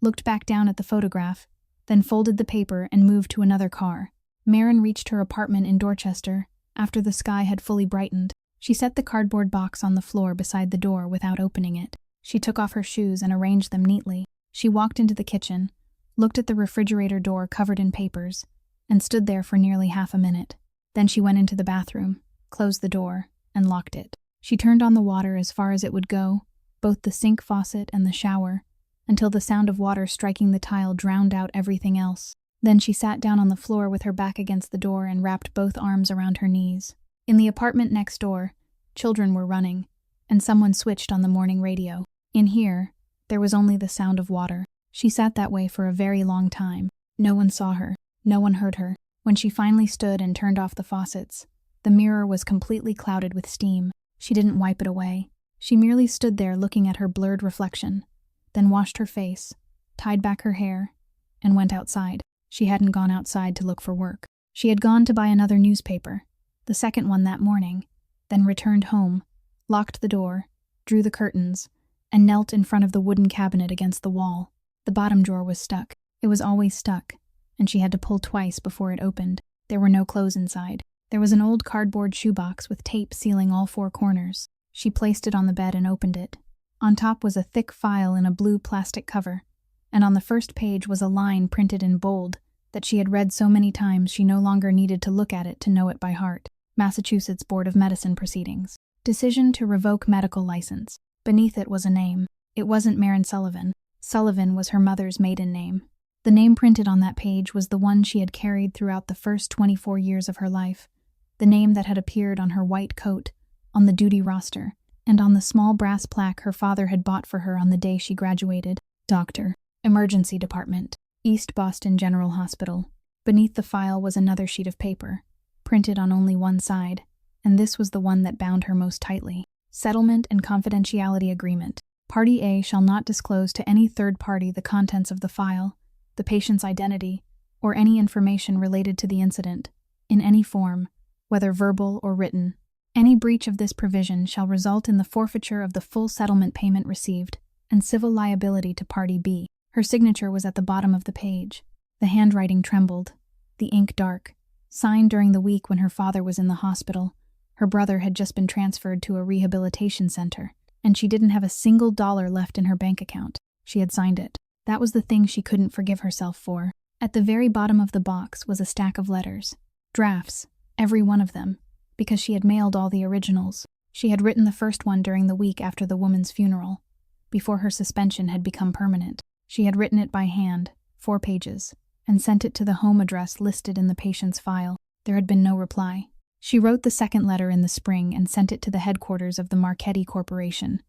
looked back down at the photograph, then folded the paper and moved to another car. Maren reached her apartment in Dorchester after the sky had fully brightened. She set the cardboard box on the floor beside the door without opening it. She took off her shoes and arranged them neatly. She walked into the kitchen, looked at the refrigerator door covered in papers, and stood there for nearly half a minute. Then she went into the bathroom, closed the door, and locked it. She turned on the water as far as it would go, both the sink faucet and the shower, until the sound of water striking the tile drowned out everything else. Then she sat down on the floor with her back against the door and wrapped both arms around her knees. In the apartment next door, children were running, and someone switched on the morning radio. In here, there was only the sound of water. She sat that way for a very long time. No one saw her. No one heard her. When she finally stood and turned off the faucets, the mirror was completely clouded with steam. She didn't wipe it away. She merely stood there looking at her blurred reflection, then washed her face, tied back her hair, and went outside. She hadn't gone outside to look for work. She had gone to buy another newspaper, the second one that morning, then returned home, locked the door, drew the curtains, and knelt in front of the wooden cabinet against the wall. The bottom drawer was stuck. It was always stuck, and she had to pull twice before it opened. There were no clothes inside. There was an old cardboard shoebox with tape sealing all four corners. She placed it on the bed and opened it. On top was a thick file in a blue plastic cover, and on the first page was a line printed in bold that she had read so many times she no longer needed to look at it to know it by heart. Massachusetts Board of Medicine Proceedings. Decision to revoke medical license. Beneath it was a name. It wasn't Maren Sullivan. Sullivan was her mother's maiden name. The name printed on that page was the one she had carried throughout the first 24 years of her life, the name that had appeared on her white coat, on the duty roster, and on the small brass plaque her father had bought for her on the day she graduated. Doctor. Emergency Department. East Boston General Hospital. Beneath the file was another sheet of paper, printed on only one side, and this was the one that bound her most tightly. Settlement and Confidentiality Agreement. Party A shall not disclose to any third party the contents of the file, the patient's identity, or any information related to the incident, in any form, whether verbal or written. Any breach of this provision shall result in the forfeiture of the full settlement payment received and civil liability to Party B. Her signature was at the bottom of the page. The handwriting trembled, the ink dark. Signed during the week when her father was in the hospital. Her brother had just been transferred to a rehabilitation center, and she didn't have a single dollar left in her bank account. She had signed it. That was the thing she couldn't forgive herself for. At the very bottom of the box was a stack of letters. Drafts, every one of them, because she had mailed all the originals. She had written the first one during the week after the woman's funeral, before her suspension had become permanent. She had written it by hand, 4 pages, and sent it to the home address listed in the patient's file. There had been no reply. She wrote the second letter in the spring and sent it to the headquarters of the Marchetti Corporation,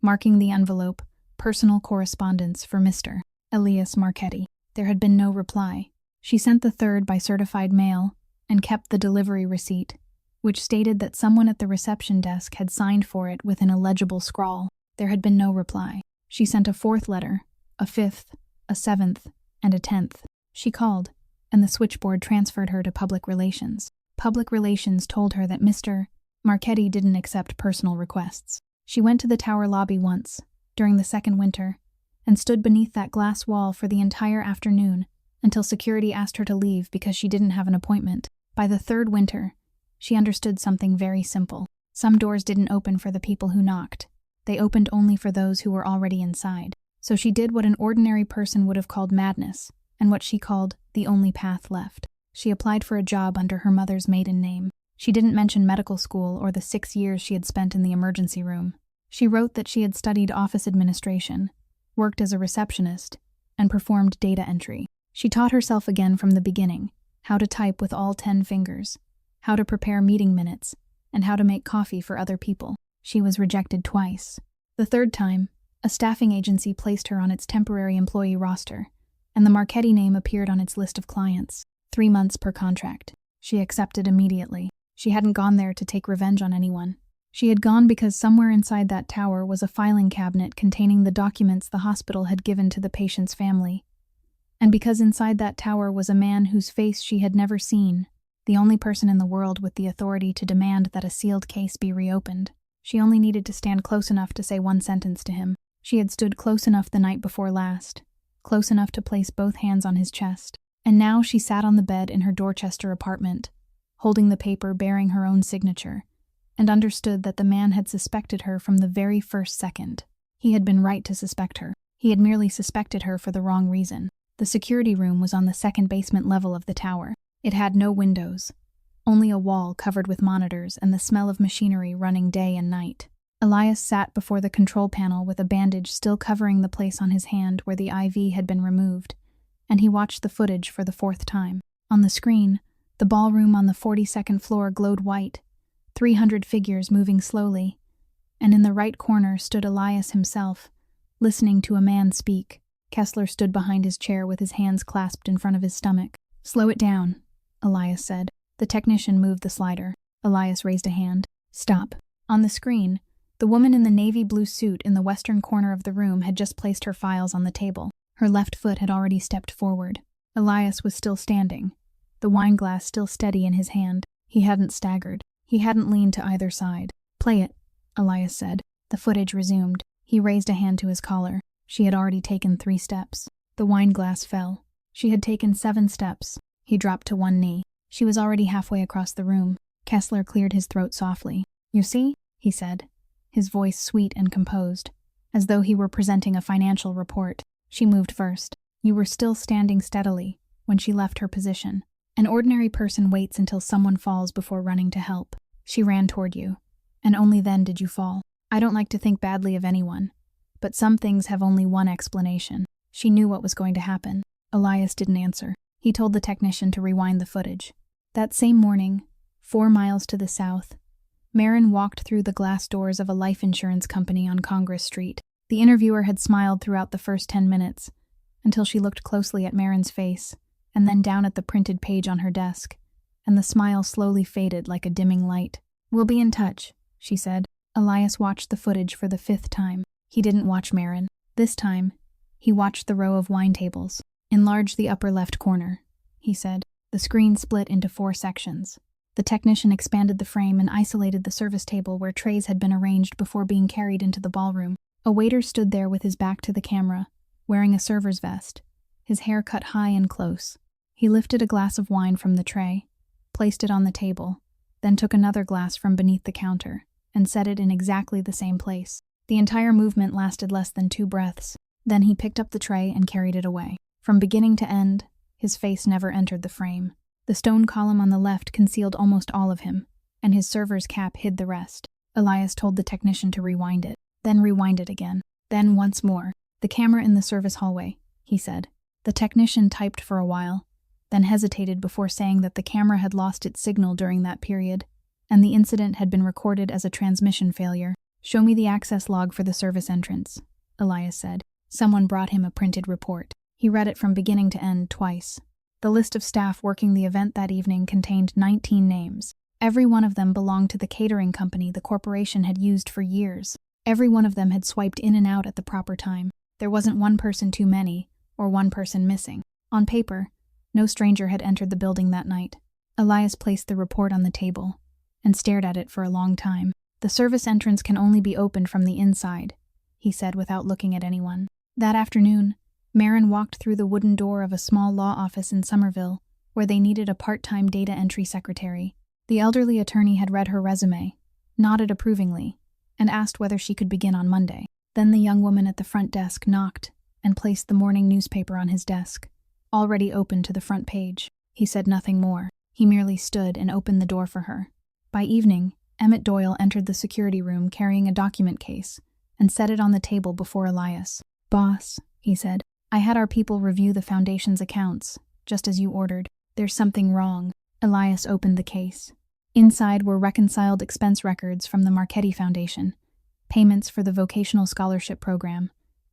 marking the envelope, "Personal Correspondence for Mr. Elias Marchetti." There had been no reply. She sent the third by certified mail and kept the delivery receipt, which stated that someone at the reception desk had signed for it with an illegible scrawl. There had been no reply. She sent a 4th letter, a 5th, a 7th, and a 10th. She called, and the switchboard transferred her to public relations. Public relations told her that Mr. Marchetti didn't accept personal requests. She went to the tower lobby once, during the second winter, and stood beneath that glass wall for the entire afternoon until security asked her to leave because she didn't have an appointment. By the 3rd winter, she understood something very simple. Some doors didn't open for the people who knocked. They opened only for those who were already inside. So she did what an ordinary person would have called madness, and what she called the only path left. She applied for a job under her mother's maiden name. She didn't mention medical school or the 6 years she had spent in the emergency room. She wrote that she had studied office administration, worked as a receptionist, and performed data entry. She taught herself again from the beginning how to type with all 10 fingers, how to prepare meeting minutes, and how to make coffee for other people. She was rejected twice. The 3rd time, a staffing agency placed her on its temporary employee roster, and the Marchetti name appeared on its list of clients. 3 months per contract. She accepted immediately. She hadn't gone there to take revenge on anyone. She had gone because somewhere inside that tower was a filing cabinet containing the documents the hospital had given to the patient's family, and because inside that tower was a man whose face she had never seen, the only person in the world with the authority to demand that a sealed case be reopened. She only needed to stand close enough to say one sentence to him. She had stood close enough the night before last, close enough to place both hands on his chest. And now she sat on the bed in her Dorchester apartment, holding the paper bearing her own signature, and understood that the man had suspected her from the very first second. He had been right to suspect her. He had merely suspected her for the wrong reason. The security room was on the second basement level of the tower. It had no windows, only a wall covered with monitors and the smell of machinery running day and night. Elias sat before the control panel with a bandage still covering the place on his hand where the IV had been removed, and he watched the footage for the fourth time. On the screen, the ballroom on the 42nd floor glowed white, 300 figures moving slowly, and in the right corner stood Elias himself, listening to a man speak. Kessler stood behind his chair with his hands clasped in front of his stomach. "Slow it down," Elias said. The technician moved the slider. Elias raised a hand. "Stop." On the screen, the woman in the navy blue suit in the western corner of the room had just placed her files on the table. Her left foot had already stepped forward. Elias was still standing, the wineglass still steady in his hand. He hadn't staggered. He hadn't leaned to either side. "Play it," Elias said. The footage resumed. He raised a hand to his collar. She had already taken 3 steps. The wineglass fell. She had taken 7 steps. He dropped to one knee. She was already halfway across the room. Kessler cleared his throat softly. "You see?" he said, his voice sweet and composed, as though he were presenting a financial report. "She moved first. You were still standing steadily when she left her position. An ordinary person waits until someone falls before running to help. She ran toward you, and only then did you fall. I don't like to think badly of anyone, but some things have only one explanation. She knew what was going to happen." Elias didn't answer. He told the technician to rewind the footage. That same morning, 4 miles to the south, Marin walked through the glass doors of a life insurance company on Congress Street. The interviewer had smiled throughout the first 10 minutes, until she looked closely at Marin's face, and then down at the printed page on her desk, and the smile slowly faded like a dimming light. "We'll be in touch," she said. Elias watched the footage for the 5th time. He didn't watch Marin. This time, he watched the row of wine tables. "Enlarge the upper left corner," he said. The screen split into 4 sections. The technician expanded the frame and isolated the service table where trays had been arranged before being carried into the ballroom. A waiter stood there with his back to the camera, wearing a server's vest, his hair cut high and close. He lifted a glass of wine from the tray, placed it on the table, then took another glass from beneath the counter, and set it in exactly the same place. The entire movement lasted less than 2 breaths. Then he picked up the tray and carried it away. From beginning to end, his face never entered the frame. The stone column on the left concealed almost all of him, and his server's cap hid the rest. Elias told the technician to rewind it, then rewind it again, then once more. "The camera in the service hallway," he said. The technician typed for a while, then hesitated before saying that the camera had lost its signal during that period, and the incident had been recorded as a transmission failure. "Show me the access log for the service entrance," Elias said. Someone brought him a printed report. He read it from beginning to end twice. The list of staff working the event that evening contained 19 names. Every one of them belonged to the catering company the corporation had used for years. Every one of them had swiped in and out at the proper time. There wasn't one person too many, or one person missing. On paper, no stranger had entered the building that night. Elias placed the report on the table and stared at it for a long time. "The service entrance can only be opened from the inside," he said without looking at anyone. That afternoon, Marin walked through the wooden door of a small law office in Somerville, where they needed a part-time data entry secretary. The elderly attorney had read her resume, nodded approvingly, and asked whether she could begin on Monday. Then the young woman at the front desk knocked and placed the morning newspaper on his desk, already open to the front page. He said nothing more. He merely stood and opened the door for her. By evening, Emmett Doyle entered the security room carrying a document case and set it on the table before Elias. "Boss," he said, "I had our people review the Foundation's accounts, just as you ordered. There's something wrong." Elias opened the case. Inside were reconciled expense records from the Marchetti Foundation, payments for the vocational scholarship program,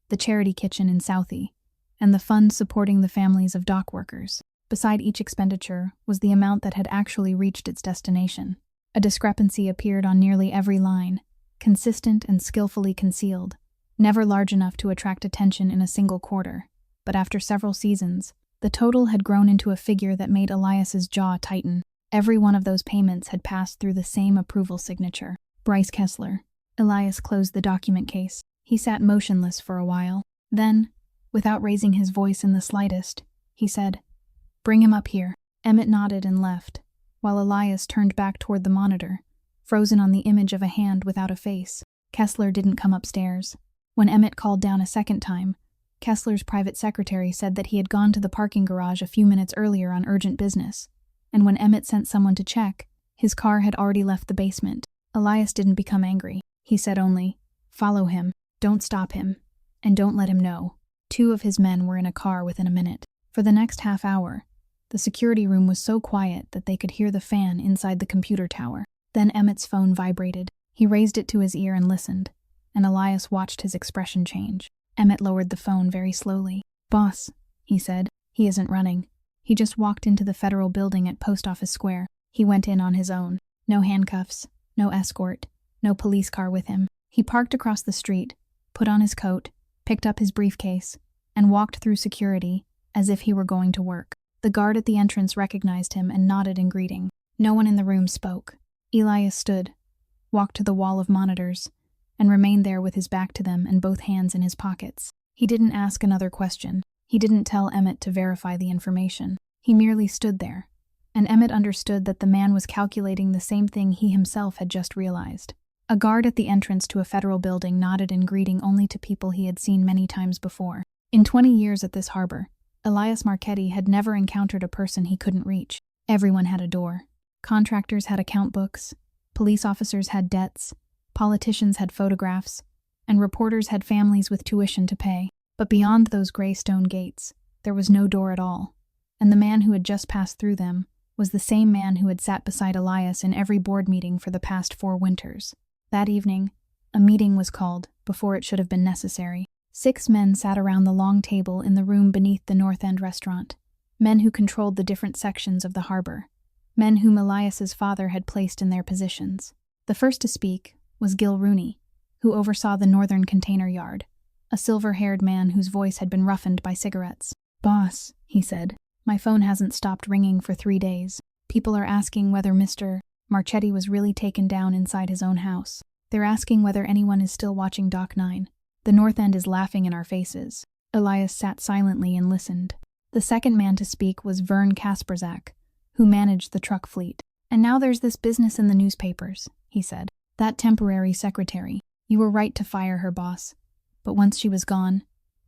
the charity kitchen in Southie, and the fund supporting the families of dock workers. Beside each expenditure was the amount that had actually reached its destination. A discrepancy appeared on nearly every line, consistent and skillfully concealed, never large enough to attract attention in a single quarter. But after several seasons, the total had grown into a figure that made Elias's jaw tighten. Every one of those payments had passed through the same approval signature, Bryce Kessler. Elias closed the document case. He sat motionless for a while. Then, without raising his voice in the slightest, he said, "Bring him up here." Emmett nodded and left, while Elias turned back toward the monitor, frozen on the image of a hand without a face. Kessler didn't come upstairs. When Emmett called down a second time, Kessler's private secretary said that he had gone to the parking garage a few minutes earlier on urgent business, and when Emmett sent someone to check, his car had already left the basement. Elias didn't become angry. He said only, "Follow him, don't stop him, and don't let him know." 2 of his men were in a car within a minute. For the next half hour, the security room was so quiet that they could hear the fan inside the computer tower. Then Emmett's phone vibrated. He raised it to his ear and listened, and Elias watched his expression change. Emmett lowered the phone very slowly. "Boss," he said, "he isn't running. He just walked into the federal building at Post Office Square. He went in on his own. No handcuffs, no escort, no police car with him. He parked across the street, put on his coat, picked up his briefcase, and walked through security as if he were going to work. The guard at the entrance recognized him and nodded in greeting. No one in the room spoke. Elias stood, walked to the wall of monitors, and remained there with his back to them and both hands in his pockets. He didn't ask another question. He didn't tell Emmett to verify the information. He merely stood there, and Emmett understood that the man was calculating the same thing he himself had just realized. A guard at the entrance to a federal building nodded in greeting only to people he had seen many times before. In 20 years at this harbor, Elias Marchetti had never encountered a person he couldn't reach. Everyone had a door. Contractors had account books, police officers had debts, politicians had photographs, and reporters had families with tuition to pay. But beyond those gray stone gates, there was no door at all, and the man who had just passed through them was the same man who had sat beside Elias in every board meeting for the past 4 winters. That evening, a meeting was called before it should have been necessary. 6 men sat around the long table in the room beneath the North End restaurant, men who controlled the different sections of the harbor, men whom Elias's father had placed in their positions. The first to speak was Gil Rooney, who oversaw the northern container yard, a silver-haired man whose voice had been roughened by cigarettes. "Boss," he said, "my phone hasn't stopped ringing for 3 days. People are asking whether Mr. Marchetti was really taken down inside his own house. They're asking whether anyone is still watching Dock 9. The North End is laughing in our faces." Elias sat silently and listened. The second man to speak was Vern Kasperzak, who managed the truck fleet. "And now there's this business in the newspapers," he said. "That temporary secretary. You were right to fire her, boss. But once she was gone,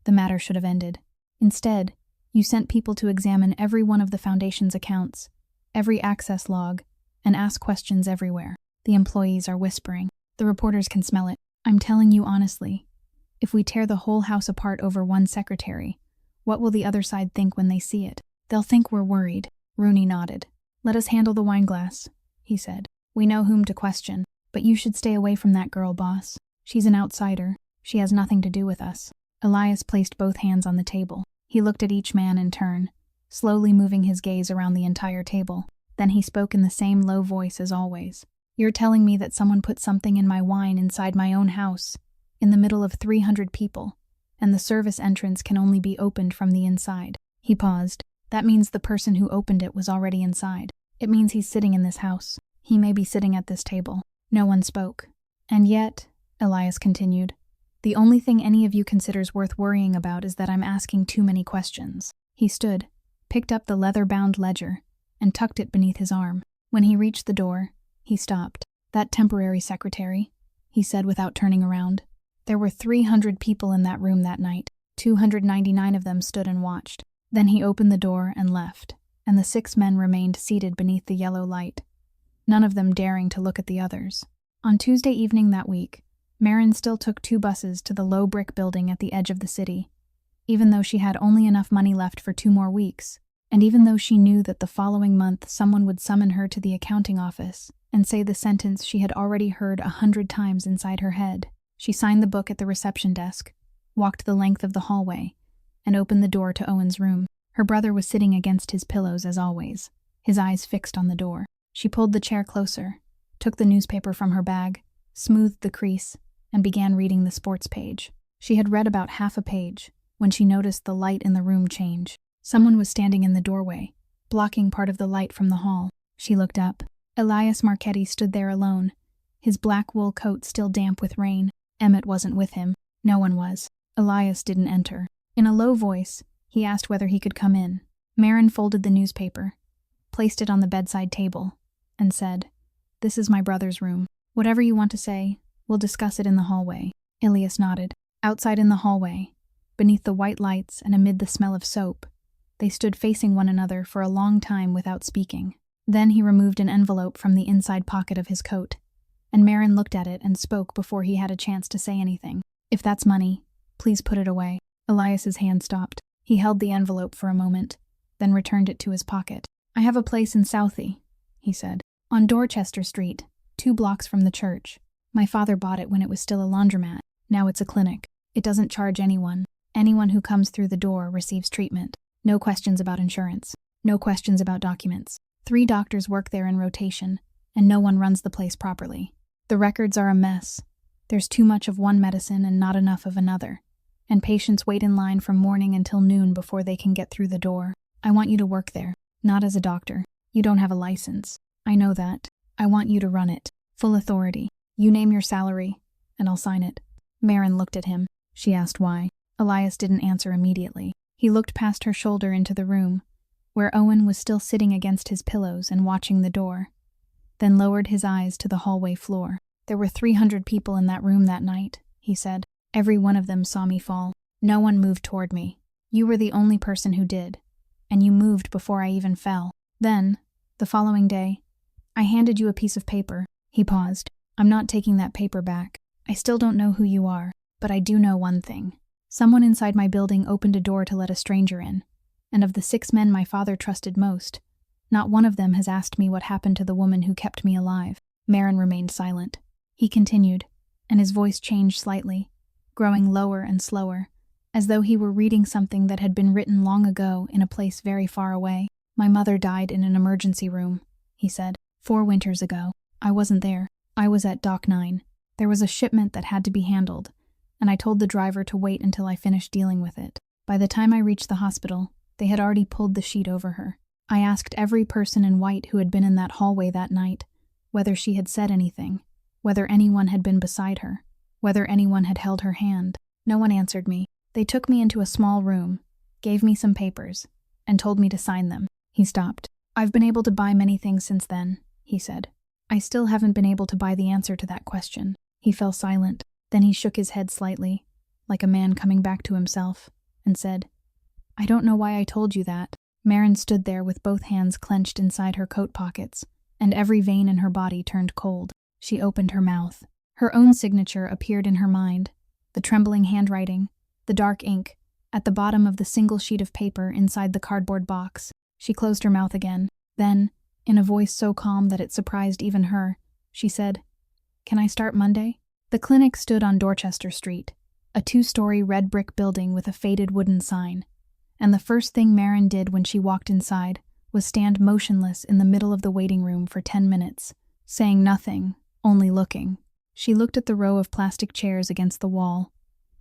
the matter should have ended. Instead, you sent people to examine every one of the Foundation's accounts, every access log, and ask questions everywhere. The employees are whispering. The reporters can smell it. I'm telling you honestly, if we tear the whole house apart over one secretary, what will the other side think when they see it? They'll think we're worried." Rooney nodded. "Let us handle the wineglass," he said. "We know whom to question, but you should stay away from that girl, boss. She's an outsider. She has nothing to do with us." Elias placed both hands on the table. He looked at each man in turn, slowly moving his gaze around the entire table. Then he spoke in the same low voice as always. "You're telling me that someone put something in my wine inside my own house, in the middle of 300 people, and the service entrance can only be opened from the inside." He paused. "That means the person who opened it was already inside. It means he's sitting in this house. He may be sitting at this table." No one spoke. "And yet," Elias continued, "the only thing any of you considers worth worrying about is that I'm asking too many questions." He stood, picked up the leather-bound ledger, and tucked it beneath his arm. When he reached the door, he stopped. "That temporary secretary," he said without turning around. "There were 300 people in that room that night. 299 of them stood and watched." Then he opened the door and left, and the 6 men remained seated beneath the yellow light, none of them daring to look at the others. On Tuesday evening that week, Marin still took 2 buses to the low brick building at the edge of the city, even though she had only enough money left for 2 more weeks, and even though she knew that the following month someone would summon her to the accounting office and say the sentence she had already heard 100 times inside her head. She signed the book at the reception desk, walked the length of the hallway, and opened the door to Owen's room. Her brother was sitting against his pillows as always, his eyes fixed on the door. She pulled the chair closer, took the newspaper from her bag, smoothed the crease, and began reading the sports page. She had read about half a page when she noticed the light in the room change. Someone was standing in the doorway, blocking part of the light from the hall. She looked up. Elias Marchetti stood there alone, his black wool coat still damp with rain. Emmett wasn't with him. No one was. Elias didn't enter. In a low voice, he asked whether he could come in. Marin folded the newspaper, placed it on the bedside table, and said, "This is my brother's room. Whatever you want to say, we'll discuss it in the hallway." Elias nodded. Outside in the hallway, beneath the white lights and amid the smell of soap, they stood facing one another for a long time without speaking. Then he removed an envelope from the inside pocket of his coat, and Marin looked at it and spoke before he had a chance to say anything. "If that's money, please put it away." Elias's hand stopped. He held the envelope for a moment, then returned it to his pocket. "I have a place in Southie," he said, "on Dorchester Street, 2 blocks from the church. My father bought it when it was still a laundromat. Now it's a clinic. It doesn't charge anyone. Anyone who comes through the door receives treatment. No questions about insurance. No questions about documents. 3 doctors work there in rotation, and no one runs the place properly. The records are a mess. There's too much of one medicine and not enough of another, and patients wait in line from morning until noon before they can get through the door. I want you to work there, not as a doctor. You don't have a license. I know that. I want you to run it. Full authority. You name your salary, and I'll sign it." Marin looked at him. She asked why. Elias didn't answer immediately. He looked past her shoulder into the room, where Owen was still sitting against his pillows and watching the door, then lowered his eyes to the hallway floor. "There were 300 people in that room that night," he said. "Every one of them saw me fall. No one moved toward me. You were the only person who did, and you moved before I even fell. Then, the following day, I handed you a piece of paper." He paused. "I'm not taking that paper back. I still don't know who you are, but I do know one thing. Someone inside my building opened a door to let a stranger in, and of the 6 men my father trusted most, not one of them has asked me what happened to the woman who kept me alive." Marin remained silent. He continued, and his voice changed slightly, growing lower and slower, as though he were reading something that had been written long ago in a place very far away. "My mother died in an emergency room," he said, 4 winters ago. I wasn't there. I was at Dock 9. There was a shipment that had to be handled, and I told the driver to wait until I finished dealing with it. By the time I reached the hospital, they had already pulled the sheet over her. I asked every person in white who had been in that hallway that night whether she had said anything, whether anyone had been beside her, whether anyone had held her hand. No one answered me. They took me into a small room, gave me some papers, and told me to sign them." He stopped. "I've been able to buy many things since then," he said. "I still haven't been able to buy the answer to that question." He fell silent. Then he shook his head slightly, like a man coming back to himself, and said, "I don't know why I told you that." Marin stood there with both hands clenched inside her coat pockets, and every vein in her body turned cold. She opened her mouth. Her own signature appeared in her mind, the trembling handwriting, the dark ink, at the bottom of the single sheet of paper inside the cardboard box. She closed her mouth again. Then, in a voice so calm that it surprised even her, she said, "Can I start Monday?" The clinic stood on Dorchester Street, a 2-story red brick building with a faded wooden sign, and the first thing Marin did when she walked inside was stand motionless in the middle of the waiting room for 10 minutes, saying nothing, only looking. She looked at the row of plastic chairs against the wall,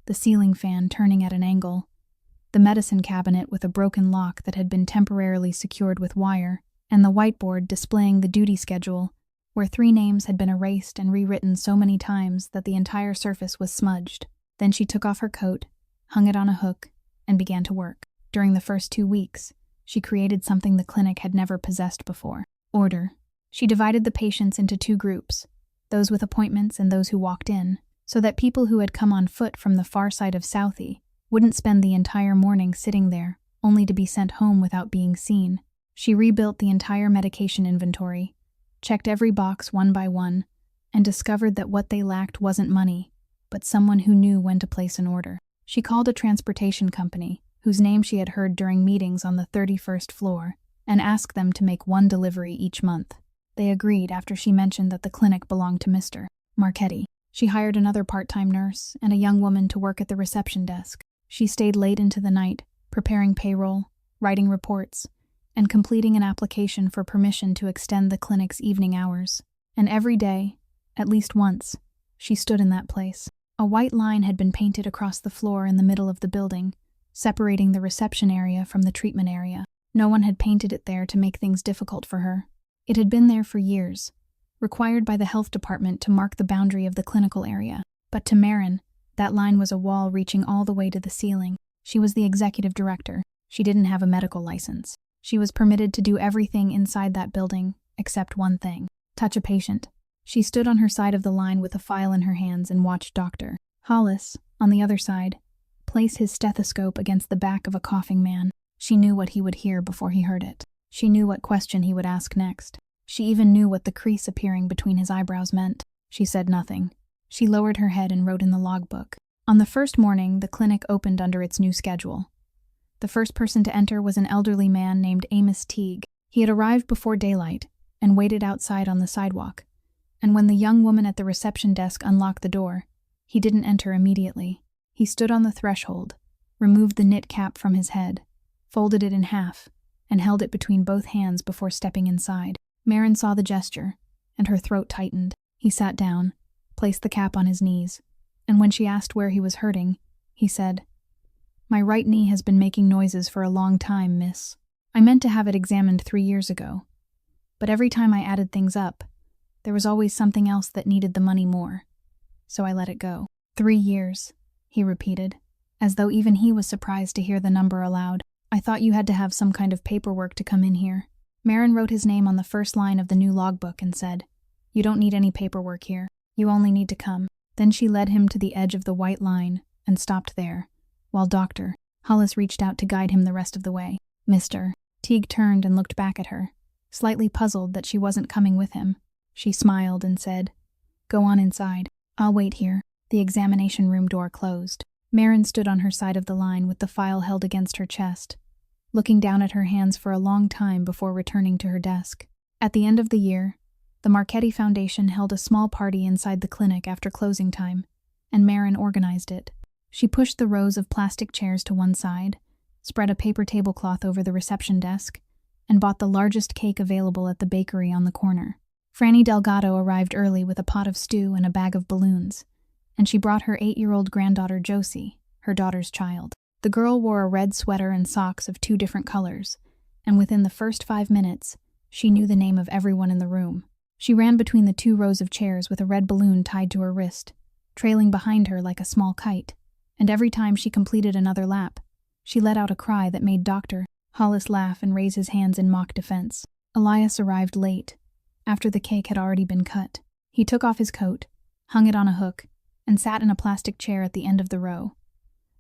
the ceiling fan turning at an angle, the medicine cabinet with a broken lock that had been temporarily secured with wire, and the whiteboard displaying the duty schedule, where 3 names had been erased and rewritten so many times that the entire surface was smudged. Then she took off her coat, hung it on a hook, and began to work. During the first 2 weeks, she created something the clinic had never possessed before: order. She divided the patients into 2 groups, those with appointments and those who walked in, so that people who had come on foot from the far side of Southie wouldn't spend the entire morning sitting there, only to be sent home without being seen. She rebuilt the entire medication inventory, checked every box one by one, and discovered that what they lacked wasn't money, but someone who knew when to place an order. She called a transportation company, whose name she had heard during meetings on the 31st floor, and asked them to make 1 delivery each month. They agreed after she mentioned that the clinic belonged to Mr. Marchetti. She hired another part-time nurse and a young woman to work at the reception desk. She stayed late into the night, preparing payroll, writing reports, and completing an application for permission to extend the clinic's evening hours. And every day, at least once, she stood in that place. A white line had been painted across the floor in the middle of the building, separating the reception area from the treatment area. No one had painted it there to make things difficult for her. It had been there for years, required by the health department to mark the boundary of the clinical area. But to Marin, that line was a wall reaching all the way to the ceiling. She was the executive director. She didn't have a medical license. She was permitted to do everything inside that building, except one thing: touch a patient. She stood on her side of the line with a file in her hands and watched Dr. Hollis, on the other side, place his stethoscope against the back of a coughing man. She knew what he would hear before he heard it. She knew what question he would ask next. She even knew what the crease appearing between his eyebrows meant. She said nothing. She lowered her head and wrote in the logbook. On the first morning, the clinic opened under its new schedule. The first person to enter was an elderly man named Amos Teague. He had arrived before daylight and waited outside on the sidewalk. And when the young woman at the reception desk unlocked the door, he didn't enter immediately. He stood on the threshold, removed the knit cap from his head, folded it in half, and held it between both hands before stepping inside. Marin saw the gesture, and her throat tightened. He sat down, placed the cap on his knees, and when she asked where he was hurting, he said, "My right knee has been making noises for a long time, miss. I meant to have it examined 3 years ago. But every time I added things up, there was always something else that needed the money more. So I let it go." 3 years, he repeated, as though even he was surprised to hear the number aloud. "I thought you had to have some kind of paperwork to come in here." Marin wrote his name on the first line of the new logbook and said, "You don't need any paperwork here. You only need to come." Then she led him to the edge of the white line and stopped there, while Dr. Hollis reached out to guide him the rest of the way. "Mr." Teague turned and looked back at her, slightly puzzled that she wasn't coming with him. She smiled and said, "Go on inside. I'll wait here." The examination room door closed. Marin stood on her side of the line with the file held against her chest, looking down at her hands for a long time before returning to her desk. At the end of the year, the Marchetti Foundation held a small party inside the clinic after closing time, and Marin organized it. She pushed the rows of plastic chairs to one side, spread a paper tablecloth over the reception desk, and bought the largest cake available at the bakery on the corner. Franny Delgado arrived early with a pot of stew and a bag of balloons, and she brought her 8-year-old granddaughter Josie, her daughter's child. The girl wore a red sweater and socks of 2 different colors, and within the first 5 minutes, she knew the name of everyone in the room. She ran between the 2 rows of chairs with a red balloon tied to her wrist, trailing behind her like a small kite, and every time she completed another lap, she let out a cry that made Dr. Hollis laugh and raise his hands in mock defense. Elias arrived late, after the cake had already been cut. He took off his coat, hung it on a hook, and sat in a plastic chair at the end of the row,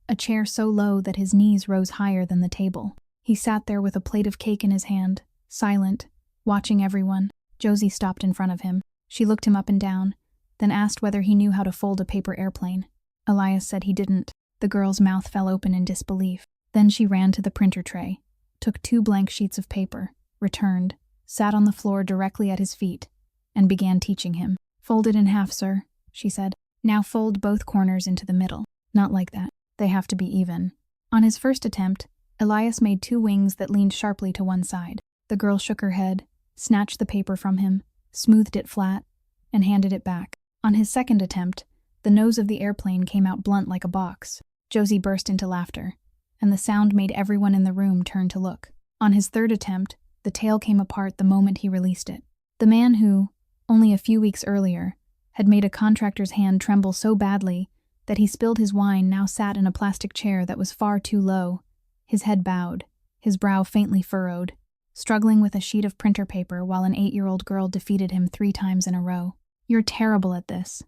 a chair so low that his knees rose higher than the table. He sat there with a plate of cake in his hand, silent, watching everyone. Josie stopped in front of him. She looked him up and down, then asked whether he knew how to fold a paper airplane. Elias said he didn't. The girl's mouth fell open in disbelief. Then she ran to the printer tray, took 2 blank sheets of paper, returned, sat on the floor directly at his feet, and began teaching him. "Fold it in half, sir," she said. "Now fold both corners into the middle. Not like that. They have to be even." On his first attempt, Elias made 2 wings that leaned sharply to one side. The girl shook her head, snatched the paper from him, smoothed it flat, and handed it back. On his second attempt, the nose of the airplane came out blunt like a box. Josie burst into laughter, and the sound made everyone in the room turn to look. On his third attempt, the tail came apart the moment he released it. The man who, only a few weeks earlier, had made a contractor's hand tremble so badly that he spilled his wine now sat in a plastic chair that was far too low, his head bowed, his brow faintly furrowed, struggling with a sheet of printer paper while an 8-year-old girl defeated him 3 times in a row. "You're terrible at this,"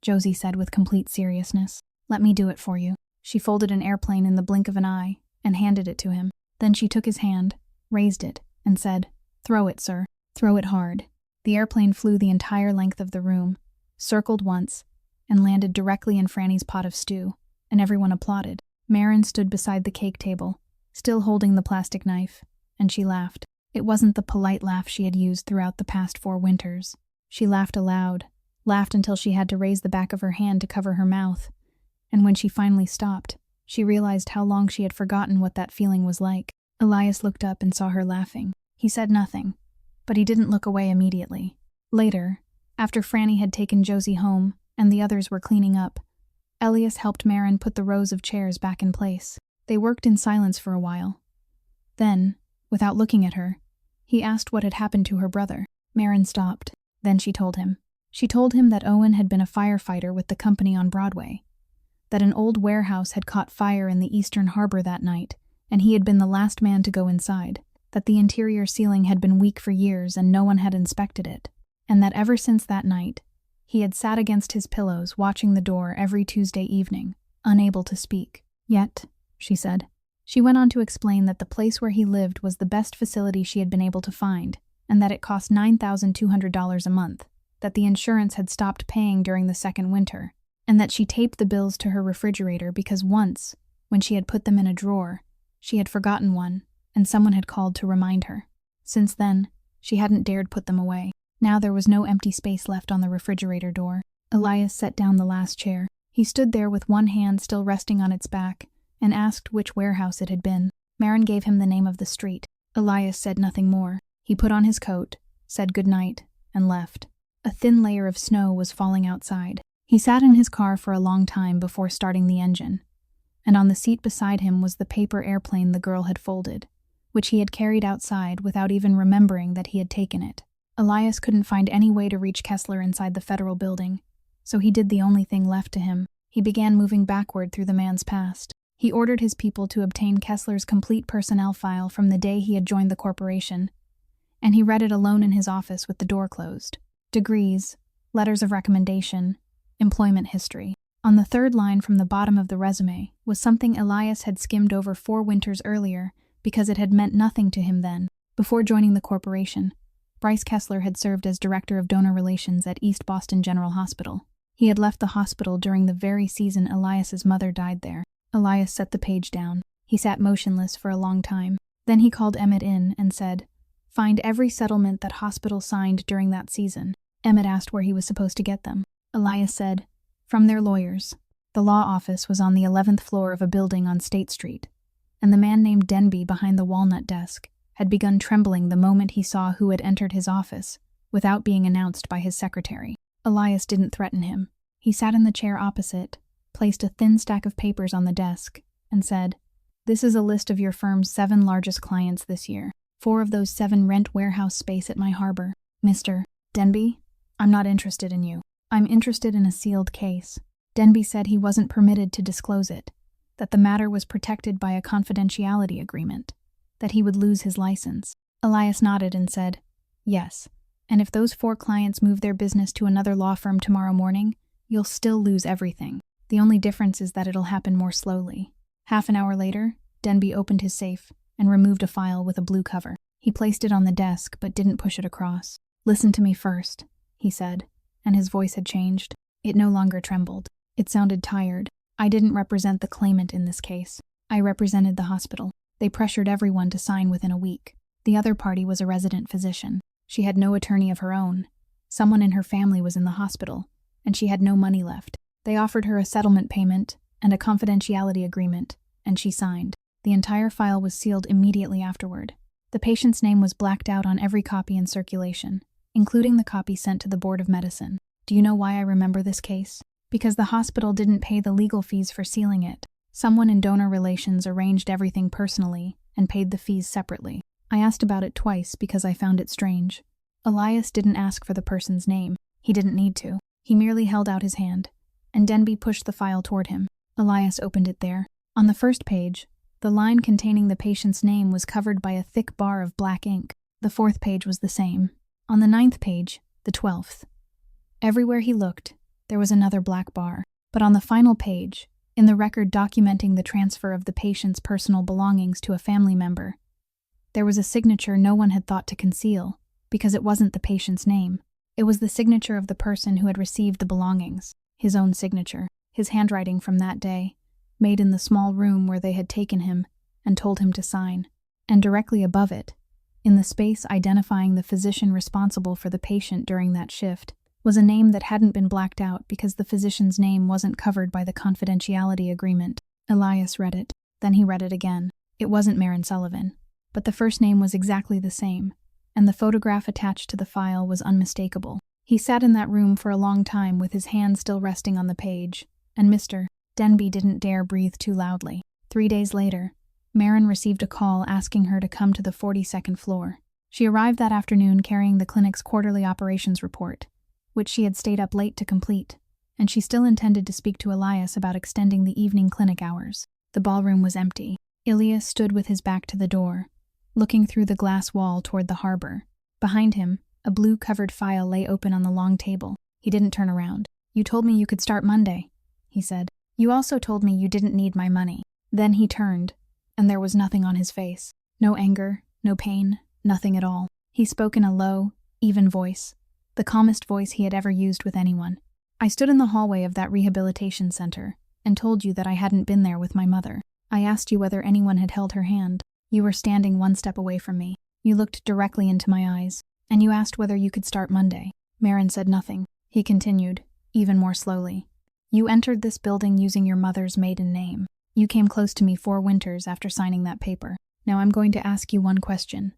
Josie said with complete seriousness. "Let me do it for you." She folded an airplane in the blink of an eye and handed it to him. Then she took his hand, raised it, and said, "Throw it, sir. Throw it hard." The airplane flew the entire length of the room, circled once, and landed directly in Franny's pot of stew, and everyone applauded. Marin stood beside the cake table, still holding the plastic knife, and she laughed. It wasn't the polite laugh she had used throughout the past 4 winters. She laughed aloud, laughed until she had to raise the back of her hand to cover her mouth, and when she finally stopped, she realized how long she had forgotten what that feeling was like. Elias looked up and saw her laughing. He said nothing, but he didn't look away immediately. Later, after Franny had taken Josie home and the others were cleaning up, Elias helped Marin put the rows of chairs back in place. They worked in silence for a while. Then, without looking at her, he asked what had happened to her brother. Marin stopped. Then she told him. She told him that Owen had been a firefighter with the company on Broadway, that an old warehouse had caught fire in the Eastern Harbor that night, and he had been the last man to go inside, that the interior ceiling had been weak for years and no one had inspected it, and that ever since that night, he had sat against his pillows watching the door every Tuesday evening, unable to speak. Yet, she said. She went on to explain that the place where he lived was the best facility she had been able to find, and that it cost $9,200 a month, that the insurance had stopped paying during the second winter, and that she taped the bills to her refrigerator because once, when she had put them in a drawer, she had forgotten one, and someone had called to remind her. Since then, she hadn't dared put them away. Now there was no empty space left on the refrigerator door. Elias set down the last chair. He stood there with one hand still resting on its back, and asked which warehouse it had been. Marin gave him the name of the street. Elias said nothing more. He put on his coat, said good night, and left. A thin layer of snow was falling outside. He sat in his car for a long time before starting the engine, and on the seat beside him was the paper airplane the girl had folded, which he had carried outside without even remembering that he had taken it. Elias couldn't find any way to reach Kessler inside the federal building, so he did the only thing left to him. He began moving backward through the man's past. He ordered his people to obtain Kessler's complete personnel file from the day he had joined the corporation, and he read it alone in his office with the door closed. Degrees, letters of recommendation, employment history. On the third line from the bottom of the resume was something Elias had skimmed over 4 winters earlier because it had meant nothing to him then. Before joining the corporation, Bryce Kessler had served as Director of Donor Relations at East Boston General Hospital. He had left the hospital during the very season Elias's mother died there. Elias set the page down. He sat motionless for a long time. Then he called Emmett in and said, "Find every settlement that hospital signed during that season." Emmett asked where he was supposed to get them. Elias said, "From their lawyers." The law office was on the 11th floor of a building on State Street, and the man named Denby behind the walnut desk had begun trembling the moment he saw who had entered his office without being announced by his secretary. Elias didn't threaten him. He sat in the chair opposite, placed a thin stack of papers on the desk, and said, "This is a list of your firm's 7 largest clients this year. 4 of those 7 rent warehouse space at my harbor. Mr. Denby, I'm not interested in you. I'm interested in a sealed case." Denby said he wasn't permitted to disclose it, that the matter was protected by a confidentiality agreement, that he would lose his license. Elias nodded and said, "Yes, and if those 4 clients move their business to another law firm tomorrow morning, you'll still lose everything. The only difference is that it'll happen more slowly." Half an hour later, Denby opened his safe and removed a file with a blue cover. He placed it on the desk but didn't push it across. "Listen to me first," he said, and his voice had changed. It no longer trembled. It sounded tired. "I didn't represent the claimant in this case. I represented the hospital. They pressured everyone to sign within a week. The other party was a resident physician. She had no attorney of her own. Someone in her family was in the hospital, and she had no money left. They offered her a settlement payment and a confidentiality agreement, and she signed. The entire file was sealed immediately afterward. The patient's name was blacked out on every copy in circulation, including the copy sent to the Board of Medicine. Do you know why I remember this case? Because the hospital didn't pay the legal fees for sealing it. Someone in donor relations arranged everything personally and paid the fees separately. I asked about it twice because I found it strange. Elias didn't ask for the person's name. He didn't need to. He merely held out his hand, and Denby pushed the file toward him. Elias opened it there. On the first page, the line containing the patient's name was covered by a thick bar of black ink. The 4th page was the same. On the 9th page, the 12th. Everywhere he looked, there was another black bar. But on the final page, in the record documenting the transfer of the patient's personal belongings to a family member, there was a signature no one had thought to conceal, because it wasn't the patient's name. It was the signature of the person who had received the belongings, his own signature, his handwriting from that day, made in the small room where they had taken him and told him to sign. And directly above it, in the space identifying the physician responsible for the patient during that shift, was a name that hadn't been blacked out because the physician's name wasn't covered by the confidentiality agreement. Elias read it. Then he read it again. It wasn't Marin Sullivan, but the first name was exactly the same, and the photograph attached to the file was unmistakable. He sat in that room for a long time with his hand still resting on the page, and Mr. Denby didn't dare breathe too loudly. 3 days later, Marin received a call asking her to come to the 42nd floor. She arrived that afternoon carrying the clinic's quarterly operations report, which she had stayed up late to complete, and she still intended to speak to Elias about extending the evening clinic hours. The ballroom was empty. Elias stood with his back to the door, looking through the glass wall toward the harbor. Behind him, a blue-covered file lay open on the long table. He didn't turn around. "You told me you could start Monday," he said. "You also told me you didn't need my money." Then he turned, and there was nothing on his face. No anger, no pain, nothing at all. He spoke in a low, even voice, the calmest voice he had ever used with anyone. "I stood in the hallway of that rehabilitation center and told you that I hadn't been there with my mother. I asked you whether anyone had held her hand. You were standing one step away from me. You looked directly into my eyes, and you asked whether you could start Monday." Marin said nothing. He continued, even more slowly. "You entered this building using your mother's maiden name. You came close to me 4 winters after signing that paper. Now I'm going to ask you one question,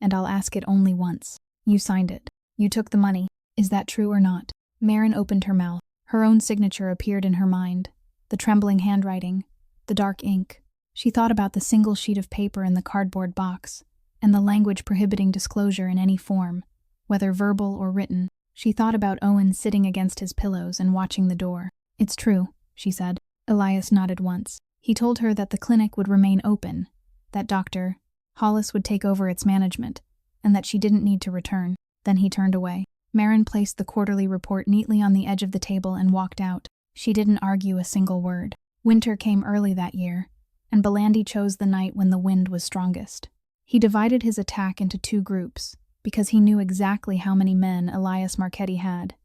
and I'll ask it only once. You signed it. You took the money. Is that true or not?" Marin opened her mouth. Her own signature appeared in her mind, the trembling handwriting, the dark ink. She thought about the single sheet of paper in the cardboard box, and the language prohibiting disclosure in any form, whether verbal or written. She thought about Owen sitting against his pillows and watching the door. "It's true," she said. Elias nodded once. He told her that the clinic would remain open, that Dr. Hollis would take over its management, and that she didn't need to return. Then he turned away. Marin placed the quarterly report neatly on the edge of the table and walked out. She didn't argue a single word. Winter came early that year, and Belandi chose the night when the wind was strongest. He divided his attack into 2 groups, because he knew exactly how many men Elias Marchetti had,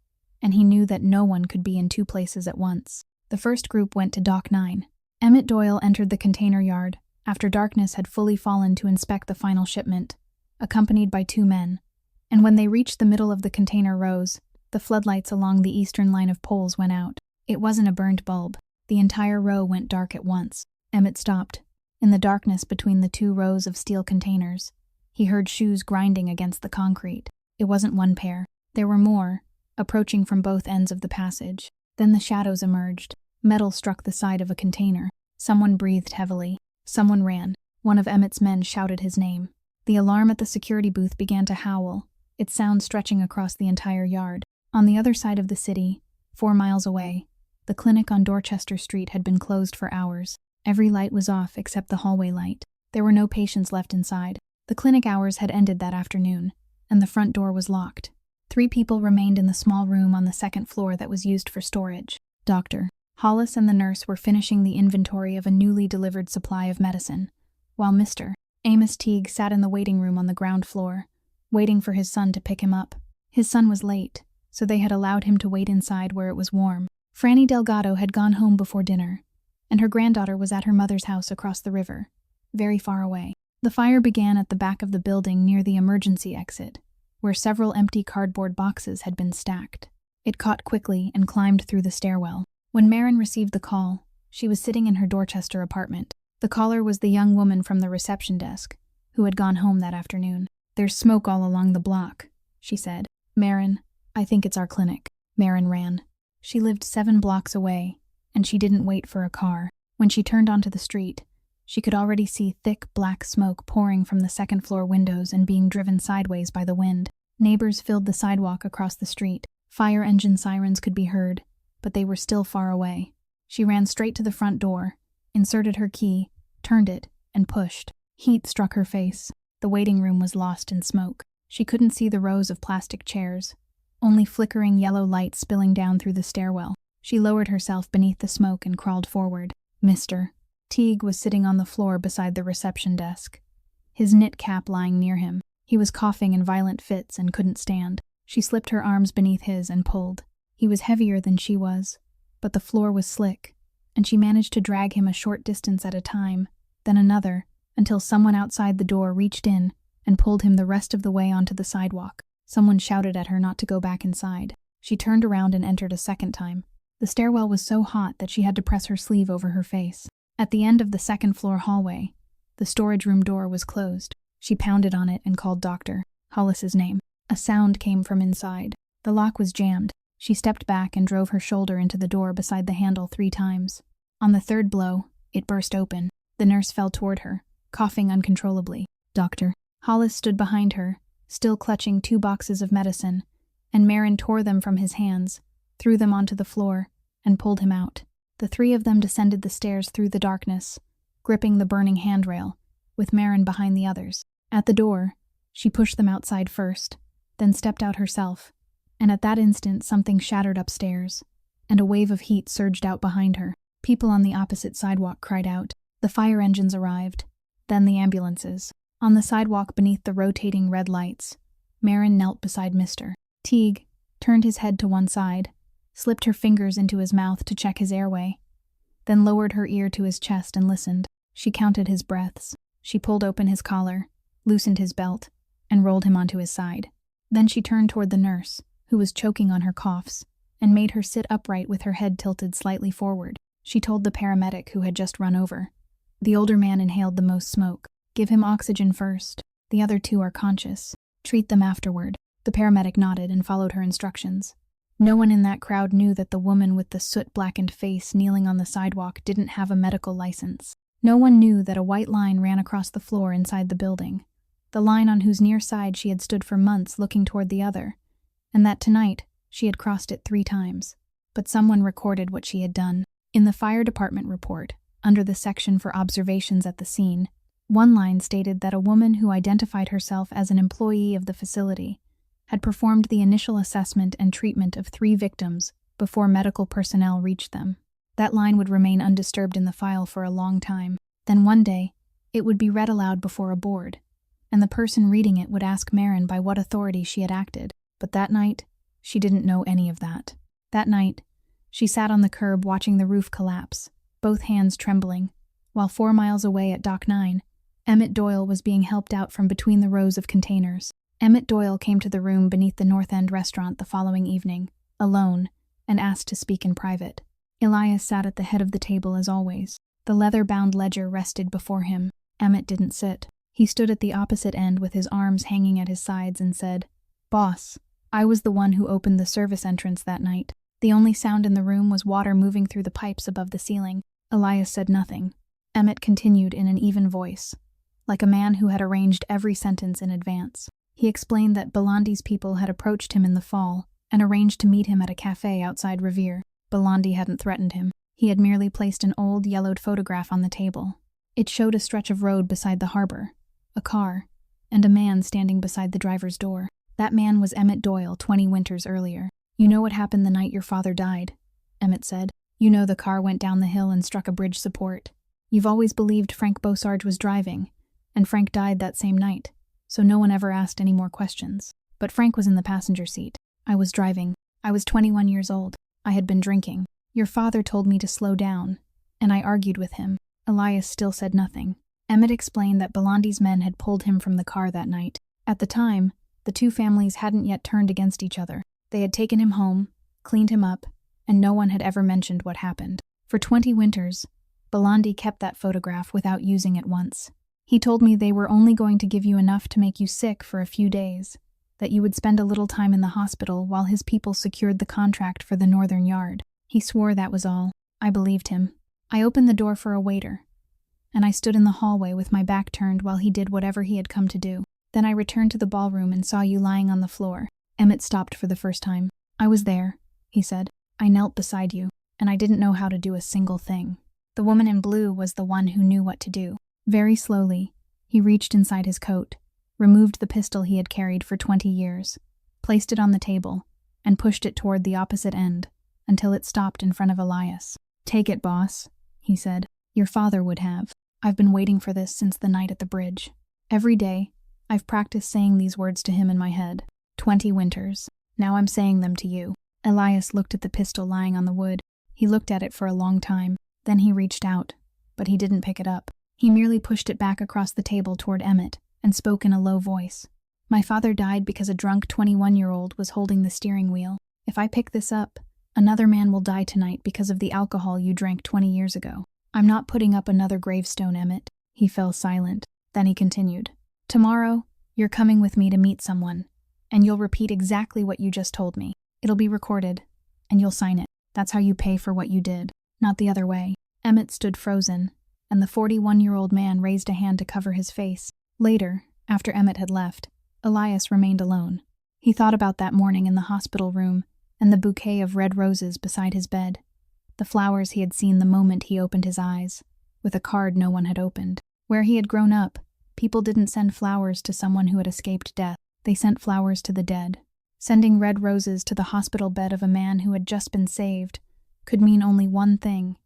and he knew that no one could be in 2 places at once. The first group went to Dock 9. Emmett Doyle entered the container yard, after darkness had fully fallen, to inspect the final shipment, accompanied by 2 men, and when they reached the middle of the container rows, the floodlights along the eastern line of poles went out. It wasn't a burned bulb. The entire row went dark at once. Emmett stopped. In the darkness between the 2 rows of steel containers, he heard shoes grinding against the concrete. It wasn't 1 pair. There were more, approaching from both ends of the passage. Then the shadows emerged. Metal struck the side of a container. Someone breathed heavily. Someone ran. One of Emmett's men shouted his name. The alarm at the security booth began to howl, its sound stretching across the entire yard. On the other side of the city, 4 miles away, the clinic on Dorchester Street had been closed for hours. Every light was off except the hallway light. There were no patients left inside. The clinic hours had ended that afternoon, and the front door was locked. 3 people remained in the small room on the 2nd floor that was used for storage. Dr. Hollis and the nurse were finishing the inventory of a newly delivered supply of medicine, while Mr. Amos Teague sat in the waiting room on the ground floor, waiting for his son to pick him up. His son was late, so they had allowed him to wait inside where it was warm. Franny Delgado had gone home before dinner, and her granddaughter was at her mother's house across the river, very far away. The fire began at the back of the building near the emergency exit, where several empty cardboard boxes had been stacked. It caught quickly and climbed through the stairwell. When Marin received the call, she was sitting in her Dorchester apartment. The caller was the young woman from the reception desk, who had gone home that afternoon. "There's smoke all along the block," she said. "Marin, I think it's our clinic." Marin ran. She lived 7 blocks away, and she didn't wait for a car. When she turned onto the street, she could already see thick black smoke pouring from the 2nd-floor windows and being driven sideways by the wind. Neighbors filled the sidewalk across the street. Fire engine sirens could be heard, but they were still far away. She ran straight to the front door, inserted her key, turned it, and pushed. Heat struck her face. The waiting room was lost in smoke. She couldn't see the rows of plastic chairs, only flickering yellow light spilling down through the stairwell. She lowered herself beneath the smoke and crawled forward. Mr. Teague was sitting on the floor beside the reception desk, his knit cap lying near him. He was coughing in violent fits and couldn't stand. She slipped her arms beneath his and pulled. He was heavier than she was, but the floor was slick, and she managed to drag him a short distance at a time, then another, until someone outside the door reached in and pulled him the rest of the way onto the sidewalk. Someone shouted at her not to go back inside. She turned around and entered a second time. The stairwell was so hot that she had to press her sleeve over her face. At the end of the 2nd-floor hallway, the storage room door was closed. She pounded on it and called Dr. Hollis's name. A sound came from inside. The lock was jammed. She stepped back and drove her shoulder into the door beside the handle 3 times. On the 3rd blow, it burst open. The nurse fell toward her, coughing uncontrollably. Dr. Hollis stood behind her, still clutching 2 boxes of medicine, and Marin tore them from his hands, threw them onto the floor, and pulled him out. The 3 of them descended the stairs through the darkness, gripping the burning handrail, with Marin behind the others. At the door, she pushed them outside first, then stepped out herself, and at that instant something shattered upstairs, and a wave of heat surged out behind her. People on the opposite sidewalk cried out. The fire engines arrived, then the ambulances. On the sidewalk beneath the rotating red lights, Marin knelt beside Mr. Teague, turned his head to one side, slipped her fingers into his mouth to check his airway, then lowered her ear to his chest and listened. She counted his breaths. She pulled open his collar, loosened his belt, and rolled him onto his side. Then she turned toward the nurse, who was choking on her coughs, and made her sit upright with her head tilted slightly forward. She told the paramedic who had just run over. The older man inhaled the most smoke. Give him oxygen first. The other 2 are conscious. Treat them afterward. The paramedic nodded and followed her instructions. No one in that crowd knew that the woman with the soot-blackened face kneeling on the sidewalk didn't have a medical license. No one knew that a white line ran across the floor inside the building, the line on whose near side she had stood for months looking toward the other, and that tonight she had crossed it 3 times. But someone recorded what she had done. In the fire department report, under the section for observations at the scene, one line stated that a woman who identified herself as an employee of the facility had performed the initial assessment and treatment of 3 victims before medical personnel reached them. That line would remain undisturbed in the file for a long time. Then one day, it would be read aloud before a board, and the person reading it would ask Marin by what authority she had acted. But that night, she didn't know any of that. That night, she sat on the curb watching the roof collapse, both hands trembling, while 4 miles away at Dock 9, Emmett Doyle was being helped out from between the rows of containers. Emmett Doyle came to the room beneath the North End restaurant the following evening, alone, and asked to speak in private. Elias sat at the head of the table as always. The leather-bound ledger rested before him. Emmett didn't sit. He stood at the opposite end with his arms hanging at his sides and said, "Boss, I was the one who opened the service entrance that night. The only sound in the room was water moving through the pipes above the ceiling." Elias said nothing. Emmett continued in an even voice, like a man who had arranged every sentence in advance. He explained that Belandi's people had approached him in the fall and arranged to meet him at a cafe outside Revere. Belandi hadn't threatened him. He had merely placed an old, yellowed photograph on the table. It showed a stretch of road beside the harbor, a car, and a man standing beside the driver's door. That man was Emmett Doyle 20 winters earlier. "You know what happened the night your father died," Emmett said. "You know the car went down the hill and struck a bridge support. You've always believed Frank Beausarge was driving, and Frank died that same night, so no one ever asked any more questions. But Frank was in the passenger seat. I was driving. I was 21 years old. I had been drinking. Your father told me to slow down, and I argued with him." Elias still said nothing. Emmett explained that Belandi's men had pulled him from the car that night. At the time, the 2 families hadn't yet turned against each other. They had taken him home, cleaned him up, and no one had ever mentioned what happened. For 20 winters, Belandi kept that photograph without using it once. "He told me they were only going to give you enough to make you sick for a few days, that you would spend a little time in the hospital while his people secured the contract for the northern yard. He swore that was all. I believed him. I opened the door for a waiter, and I stood in the hallway with my back turned while he did whatever he had come to do. Then I returned to the ballroom and saw you lying on the floor." Emmett stopped for the first time. "I was there," he said. "I knelt beside you, and I didn't know how to do a single thing." The woman in blue was the one who knew what to do. Very slowly, he reached inside his coat, removed the pistol he had carried for 20 years, placed it on the table, and pushed it toward the opposite end, until it stopped in front of Elias. "Take it, boss," he said. "Your father would have. I've been waiting for this since the night at the bridge. Every day, I've practiced saying these words to him in my head. 20 winters. Now I'm saying them to you." Elias looked at the pistol lying on the wood. He looked at it for a long time. Then he reached out, but he didn't pick it up. He merely pushed it back across the table toward Emmett and spoke in a low voice. "My father died because a drunk 21-year-old was holding the steering wheel. If I pick this up, another man will die tonight because of the alcohol you drank 20 years ago. I'm not putting up another gravestone, Emmett." He fell silent. Then he continued. "Tomorrow, you're coming with me to meet someone, and you'll repeat exactly what you just told me. It'll be recorded, and you'll sign it. That's how you pay for what you did, not the other way." Emmett stood frozen, and the 41-year-old man raised a hand to cover his face. Later, after Emmett had left, Elias remained alone. He thought about that morning in the hospital room and the bouquet of red roses beside his bed, the flowers he had seen the moment he opened his eyes, with a card no one had opened. Where he had grown up, people didn't send flowers to someone who had escaped death. They sent flowers to the dead. Sending red roses to the hospital bed of a man who had just been saved could mean only one thing,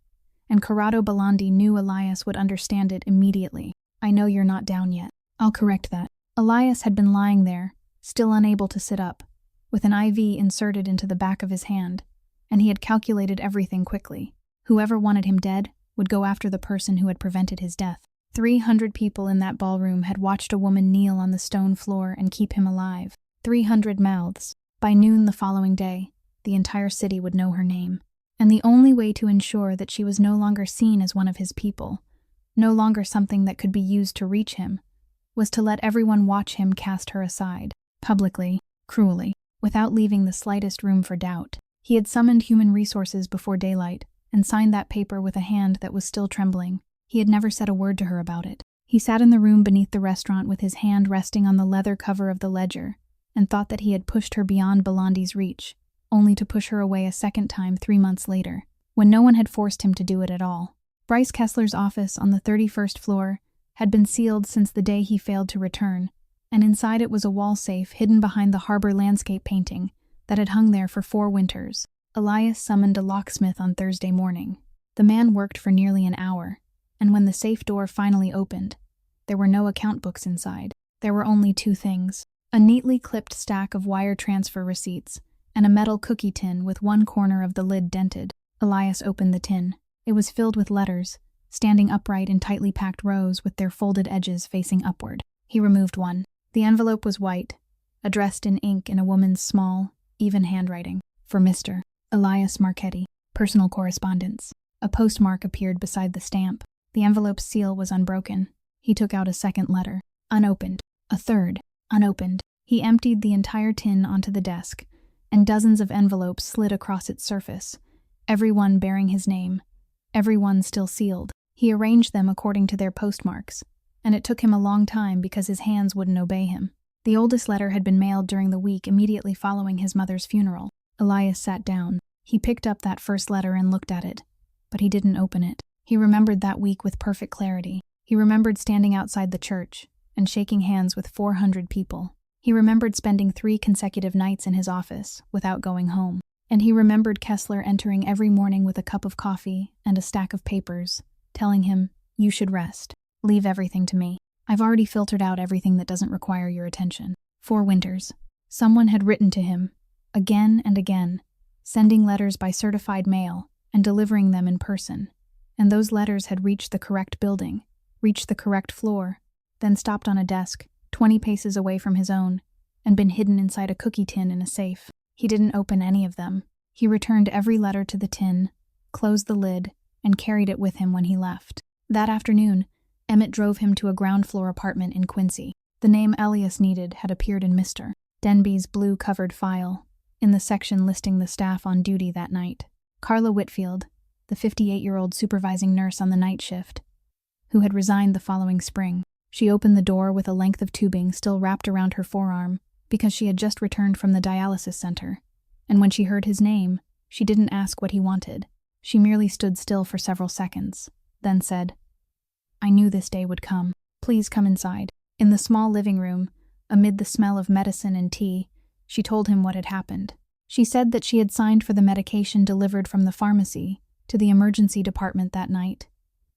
and Corrado Belandi knew Elias would understand it immediately. I know you're not down yet. I'll correct that. Elias had been lying there, still unable to sit up, with an IV inserted into the back of his hand, and he had calculated everything quickly. Whoever wanted him dead would go after the person who had prevented his death. 300 people in that ballroom had watched a woman kneel on the stone floor and keep him alive. 300 mouths. By noon the following day, the entire city would know her name. And the only way to ensure that she was no longer seen as one of his people, no longer something that could be used to reach him, was to let everyone watch him cast her aside, publicly, cruelly, without leaving the slightest room for doubt. He had summoned human resources before daylight and signed that paper with a hand that was still trembling. He had never said a word to her about it. He sat in the room beneath the restaurant with his hand resting on the leather cover of the ledger and thought that he had pushed her beyond Belandi's reach, only to push her away a second time 3 months later, when no one had forced him to do it at all. Bryce Kessler's office on the 31st floor had been sealed since the day he failed to return, and inside it was a wall safe hidden behind the harbor landscape painting that had hung there for 4 winters. Elias summoned a locksmith on Thursday morning. The man worked for nearly an hour, and when the safe door finally opened, there were no account books inside. There were only 2 things: a neatly clipped stack of wire transfer receipts and a metal cookie tin with one corner of the lid dented. Elias opened the tin. It was filled with letters, standing upright in tightly packed rows with their folded edges facing upward. He removed one. The envelope was white, addressed in ink in a woman's small, even handwriting. For Mr. Elias Marchetti, personal correspondence. A postmark appeared beside the stamp. The envelope's seal was unbroken. He took out a second letter, unopened. A third, unopened. He emptied the entire tin onto the desk, and dozens of envelopes slid across its surface, every one bearing his name, every one still sealed. He arranged them according to their postmarks, and it took him a long time because his hands wouldn't obey him. The oldest letter had been mailed during the week immediately following his mother's funeral. Elias sat down. He picked up that first letter and looked at it, but he didn't open it. He remembered that week with perfect clarity. He remembered standing outside the church and shaking hands with 400 people. He remembered spending 3 consecutive nights in his office without going home. And he remembered Kessler entering every morning with a cup of coffee and a stack of papers, telling him, "You should rest. Leave everything to me. I've already filtered out everything that doesn't require your attention." 4 winters. Someone had written to him, again and again, sending letters by certified mail and delivering them in person. And those letters had reached the correct building, reached the correct floor, then stopped on a desk 20 paces away from his own, and been hidden inside a cookie tin in a safe. He didn't open any of them. He returned every letter to the tin, closed the lid, and carried it with him when he left. That afternoon, Emmett drove him to a ground-floor apartment in Quincy. The name Elias needed had appeared in Mr. Denby's blue-covered file, in the section listing the staff on duty that night. Carla Whitfield, the 58-year-old supervising nurse on the night shift, who had resigned the following spring. She opened the door with a length of tubing still wrapped around her forearm because she had just returned from the dialysis center, and when she heard his name, she didn't ask what he wanted. She merely stood still for several seconds, then said, "I knew this day would come. Please come inside." In the small living room, amid the smell of medicine and tea, she told him what had happened. She said that she had signed for the medication delivered from the pharmacy to the emergency department that night,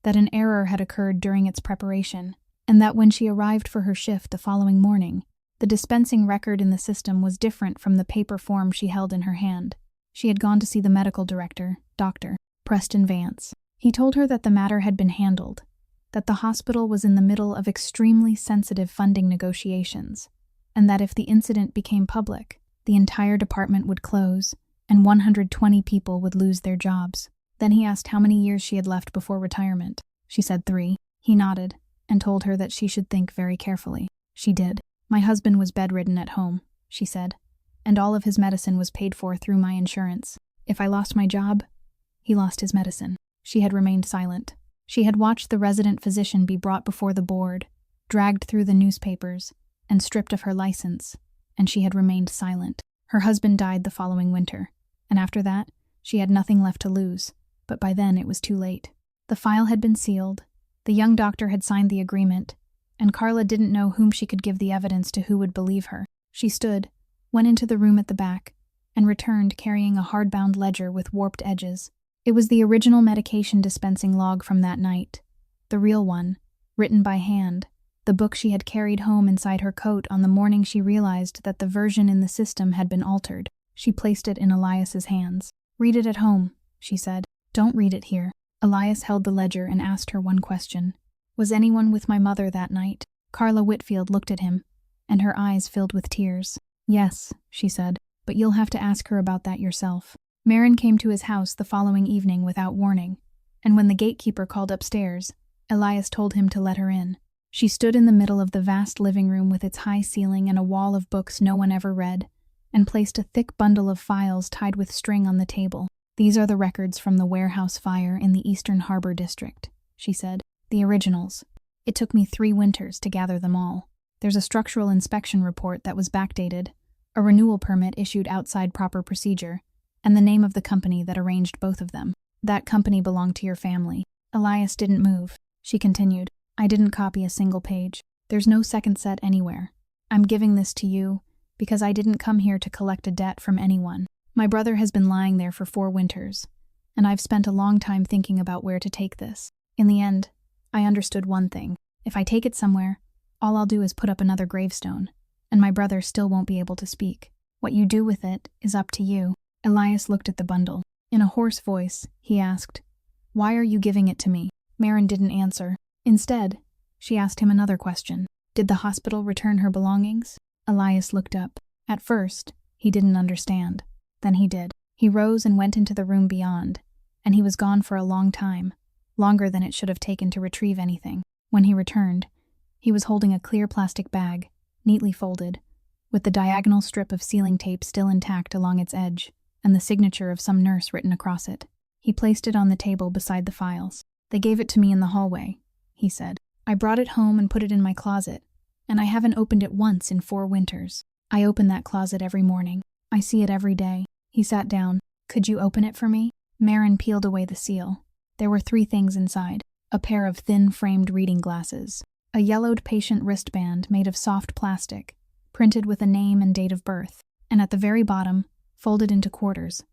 that an error had occurred during its preparation, and that when she arrived for her shift the following morning, the dispensing record in the system was different from the paper form she held in her hand. She had gone to see the medical director, Dr. Preston Vance. He told her that the matter had been handled, that the hospital was in the middle of extremely sensitive funding negotiations, and that if the incident became public, the entire department would close, and 120 people would lose their jobs. Then he asked how many years she had left before retirement. She said 3. He nodded, and told her that she should think very carefully. She did. "My husband was bedridden at home," she said, "and all of his medicine was paid for through my insurance. If I lost my job, he lost his medicine." She had remained silent. She had watched the resident physician be brought before the board, dragged through the newspapers, and stripped of her license, and she had remained silent. Her husband died the following winter, and after that, she had nothing left to lose, but by then it was too late. The file had been sealed, the young doctor had signed the agreement, and Carla didn't know whom she could give the evidence to who would believe her. She stood, went into the room at the back, and returned carrying a hardbound ledger with warped edges. It was the original medication dispensing log from that night, the real one, written by hand, the book she had carried home inside her coat on the morning she realized that the version in the system had been altered. She placed it in Elias's hands. "Read it at home," she said. "Don't read it here." Elias held the ledger and asked her one question. "Was anyone with my mother that night?" Carla Whitfield looked at him, and her eyes filled with tears. "Yes," she said, "but you'll have to ask her about that yourself." Marin came to his house the following evening without warning, and when the gatekeeper called upstairs, Elias told him to let her in. She stood in the middle of the vast living room with its high ceiling and a wall of books no one ever read, and placed a thick bundle of files tied with string on the table. "These are the records from the warehouse fire in the Eastern Harbor District," she said. "The originals. It took me 3 winters to gather them all. There's a structural inspection report that was backdated, a renewal permit issued outside proper procedure, and the name of the company that arranged both of them. That company belonged to your family." Elias didn't move. She continued, "I didn't copy a single page. There's no second set anywhere. I'm giving this to you because I didn't come here to collect a debt from anyone. My brother has been lying there for 4 winters, and I've spent a long time thinking about where to take this. In the end, I understood one thing. If I take it somewhere, all I'll do is put up another gravestone, and my brother still won't be able to speak. What you do with it is up to you." Elias looked at the bundle. In a hoarse voice, he asked, "Why are you giving it to me?" Marin didn't answer. Instead, she asked him another question. "Did the hospital return her belongings?" Elias looked up. At first, he didn't understand. Then he did. He rose and went into the room beyond, and he was gone for a long time, longer than it should have taken to retrieve anything. When he returned, he was holding a clear plastic bag, neatly folded, with the diagonal strip of sealing tape still intact along its edge, and the signature of some nurse written across it. He placed it on the table beside the files. "They gave it to me in the hallway," he said. "I brought it home and put it in my closet, and I haven't opened it once in 4 winters. I open that closet every morning. I see it every day." He sat down. "Could you open it for me?" Marin peeled away the seal. There were 3 things inside: a pair of thin-framed reading glasses, a yellowed patient wristband made of soft plastic, printed with a name and date of birth, and at the very bottom, folded into quarters,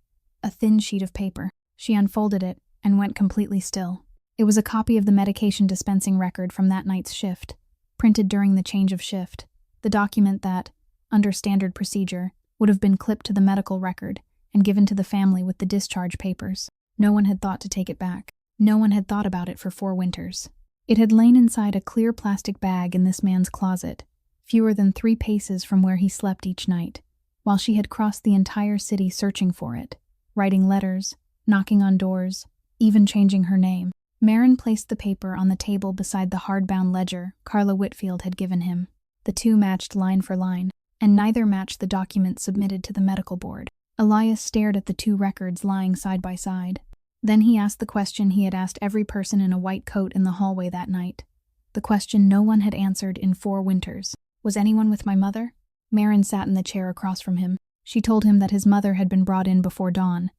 a thin sheet of paper. She unfolded it and went completely still. It was a copy of the medication dispensing record from that night's shift, printed during the change of shift, the document that, under standard procedure, would have been clipped to the medical record and given to the family with the discharge papers. No one had thought to take it back. No one had thought about it for 4 winters. It had lain inside a clear plastic bag in this man's closet, fewer than 3 paces from where he slept each night, while she had crossed the entire city searching for it, writing letters, knocking on doors, even changing her name. Marin placed the paper on the table beside the hardbound ledger Carla Whitfield had given him. The 2 matched line for line, and neither matched the document submitted to the medical board. Elias stared at the 2 records lying side by side. Then he asked the question he had asked every person in a white coat in the hallway that night. The question no one had answered in 4 winters. "Was anyone with my mother?" Marin sat in the chair across from him. She told him that his mother had been brought in before dawn,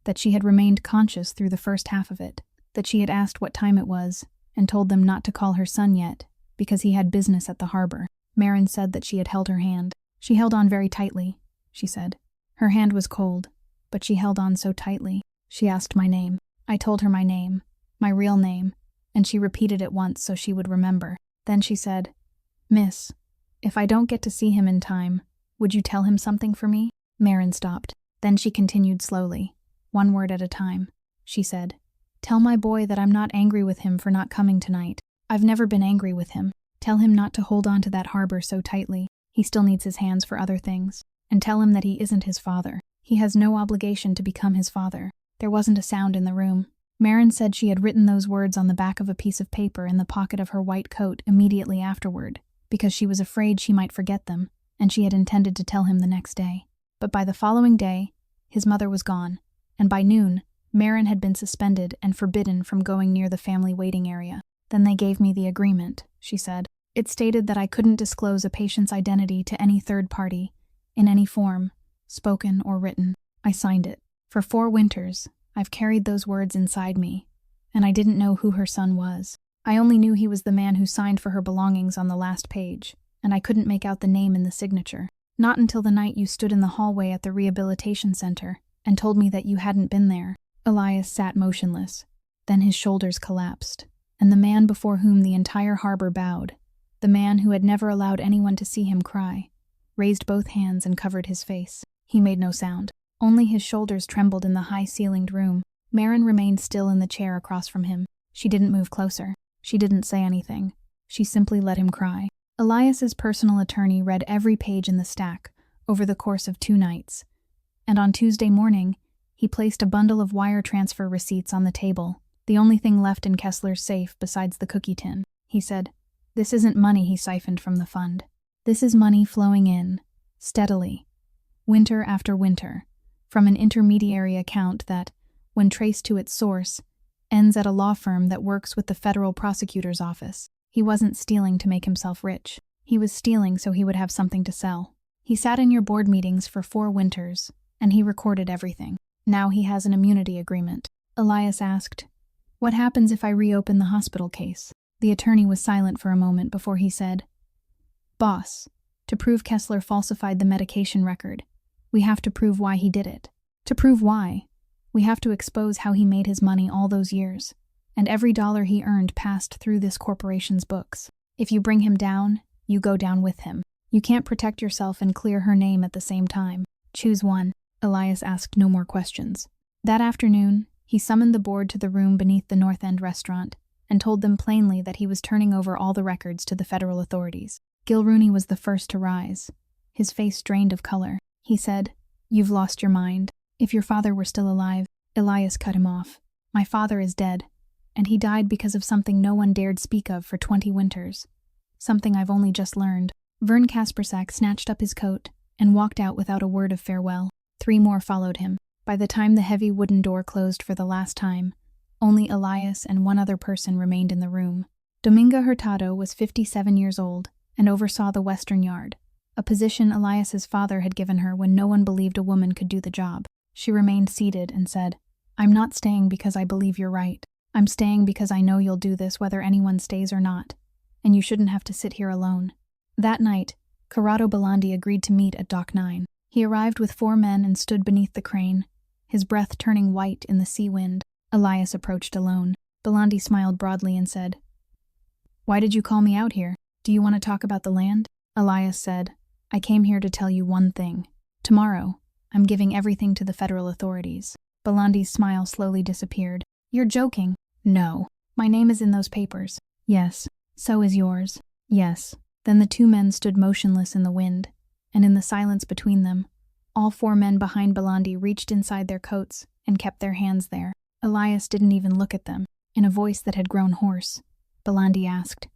that she had remained conscious through the first half of it, that she had asked what time it was, and told them not to call her son yet, because he had business at the harbor. Marin said that she had held her hand. "She held on very tightly," she said. "Her hand was cold, but she held on so tightly. She asked my name. I told her my name, my real name, and she repeated it once so she would remember. Then she said, 'Miss, if I don't get to see him in time, would you tell him something for me?'" Marin stopped. Then she continued slowly, 1 word at a time. She said, "Tell my boy that I'm not angry with him for not coming tonight. I've never been angry with him. Tell him not to hold on to that harbor so tightly. He still needs his hands for other things. And tell him that he isn't his father. He has no obligation to become his father." There wasn't a sound in the room. Marin said she had written those words on the back of a piece of paper in the pocket of her white coat immediately afterward, because she was afraid she might forget them, and she had intended to tell him the next day. But by the following day, his mother was gone, and by noon, Marin had been suspended and forbidden from going near the family waiting area. "Then they gave me the agreement," she said. It stated that I couldn't disclose a patient's identity to any third party, in any form, spoken or written. I signed it. For 4 winters, I've carried those words inside me, and I didn't know who her son was. I only knew he was the man who signed for her belongings on the last page, and I couldn't make out the name in the signature. Not until the night you stood in the hallway at the rehabilitation center and told me that you hadn't been there. Elias sat motionless. Then his shoulders collapsed, and the man before whom the entire harbor bowed, the man who had never allowed anyone to see him cry, raised both hands and covered his face. He made no sound. Only his shoulders trembled in the high-ceilinged room. Maren remained still in the chair across from him. She didn't move closer. She didn't say anything. She simply let him cry. Elias's personal attorney read every page in the stack over the course of 2 nights, and on Tuesday morning, he placed a bundle of wire transfer receipts on the table, the only thing left in Kessler's safe besides the cookie tin. He said, "This isn't money he siphoned from the fund. This is money flowing in, steadily, winter after winter, from an intermediary account that, when traced to its source, ends at a law firm that works with the federal prosecutor's office." He wasn't stealing to make himself rich. He was stealing so he would have something to sell. He sat in your board meetings for 4 winters, and he recorded everything. Now he has an immunity agreement. Elias asked, "What happens if I reopen the hospital case?" The attorney was silent for a moment before he said, "Boss, to prove Kessler falsified the medication record, we have to prove why he did it. To prove why, we have to expose how he made his money all those years, and every dollar he earned passed through this corporation's books. If you bring him down, you go down with him. You can't protect yourself and clear her name at the same time. Choose one." Elias asked no more questions. That afternoon, he summoned the board to the room beneath the North End restaurant and told them plainly that he was turning over all the records to the federal authorities. Gil Rooney was the first to rise. His face drained of color. He said, "You've lost your mind. If your father were still alive..." Elias cut him off. "My father is dead, and he died because of something no one dared speak of for 20 winters. Something I've only just learned." Vern Kaspersak snatched up his coat and walked out without a word of farewell. 3 more followed him. By the time the heavy wooden door closed for the last time, only Elias and 1 other person remained in the room. Dominga Hurtado was 57 years old and oversaw the Western Yard, a position Elias's father had given her when no one believed a woman could do the job. She remained seated and said, "I'm not staying because I believe you're right. I'm staying because I know you'll do this whether anyone stays or not, and you shouldn't have to sit here alone." That night, Corrado Belandi agreed to meet at Dock 9. He arrived with 4 men and stood beneath the crane, his breath turning white in the sea wind. Elias approached alone. Belandi smiled broadly and said, "Why did you call me out here? Do you want to talk about the land?" Elias said, "I came here to tell you one thing. Tomorrow, I'm giving everything to the federal authorities." Belandi's smile slowly disappeared. "You're joking." "No. My name is in those papers." "Yes. So is yours." "Yes." Then the 2 men stood motionless in the wind, and in the silence between them, all 4 men behind Belandi reached inside their coats and kept their hands there. Elias didn't even look at them. In a voice that had grown hoarse, Belandi asked,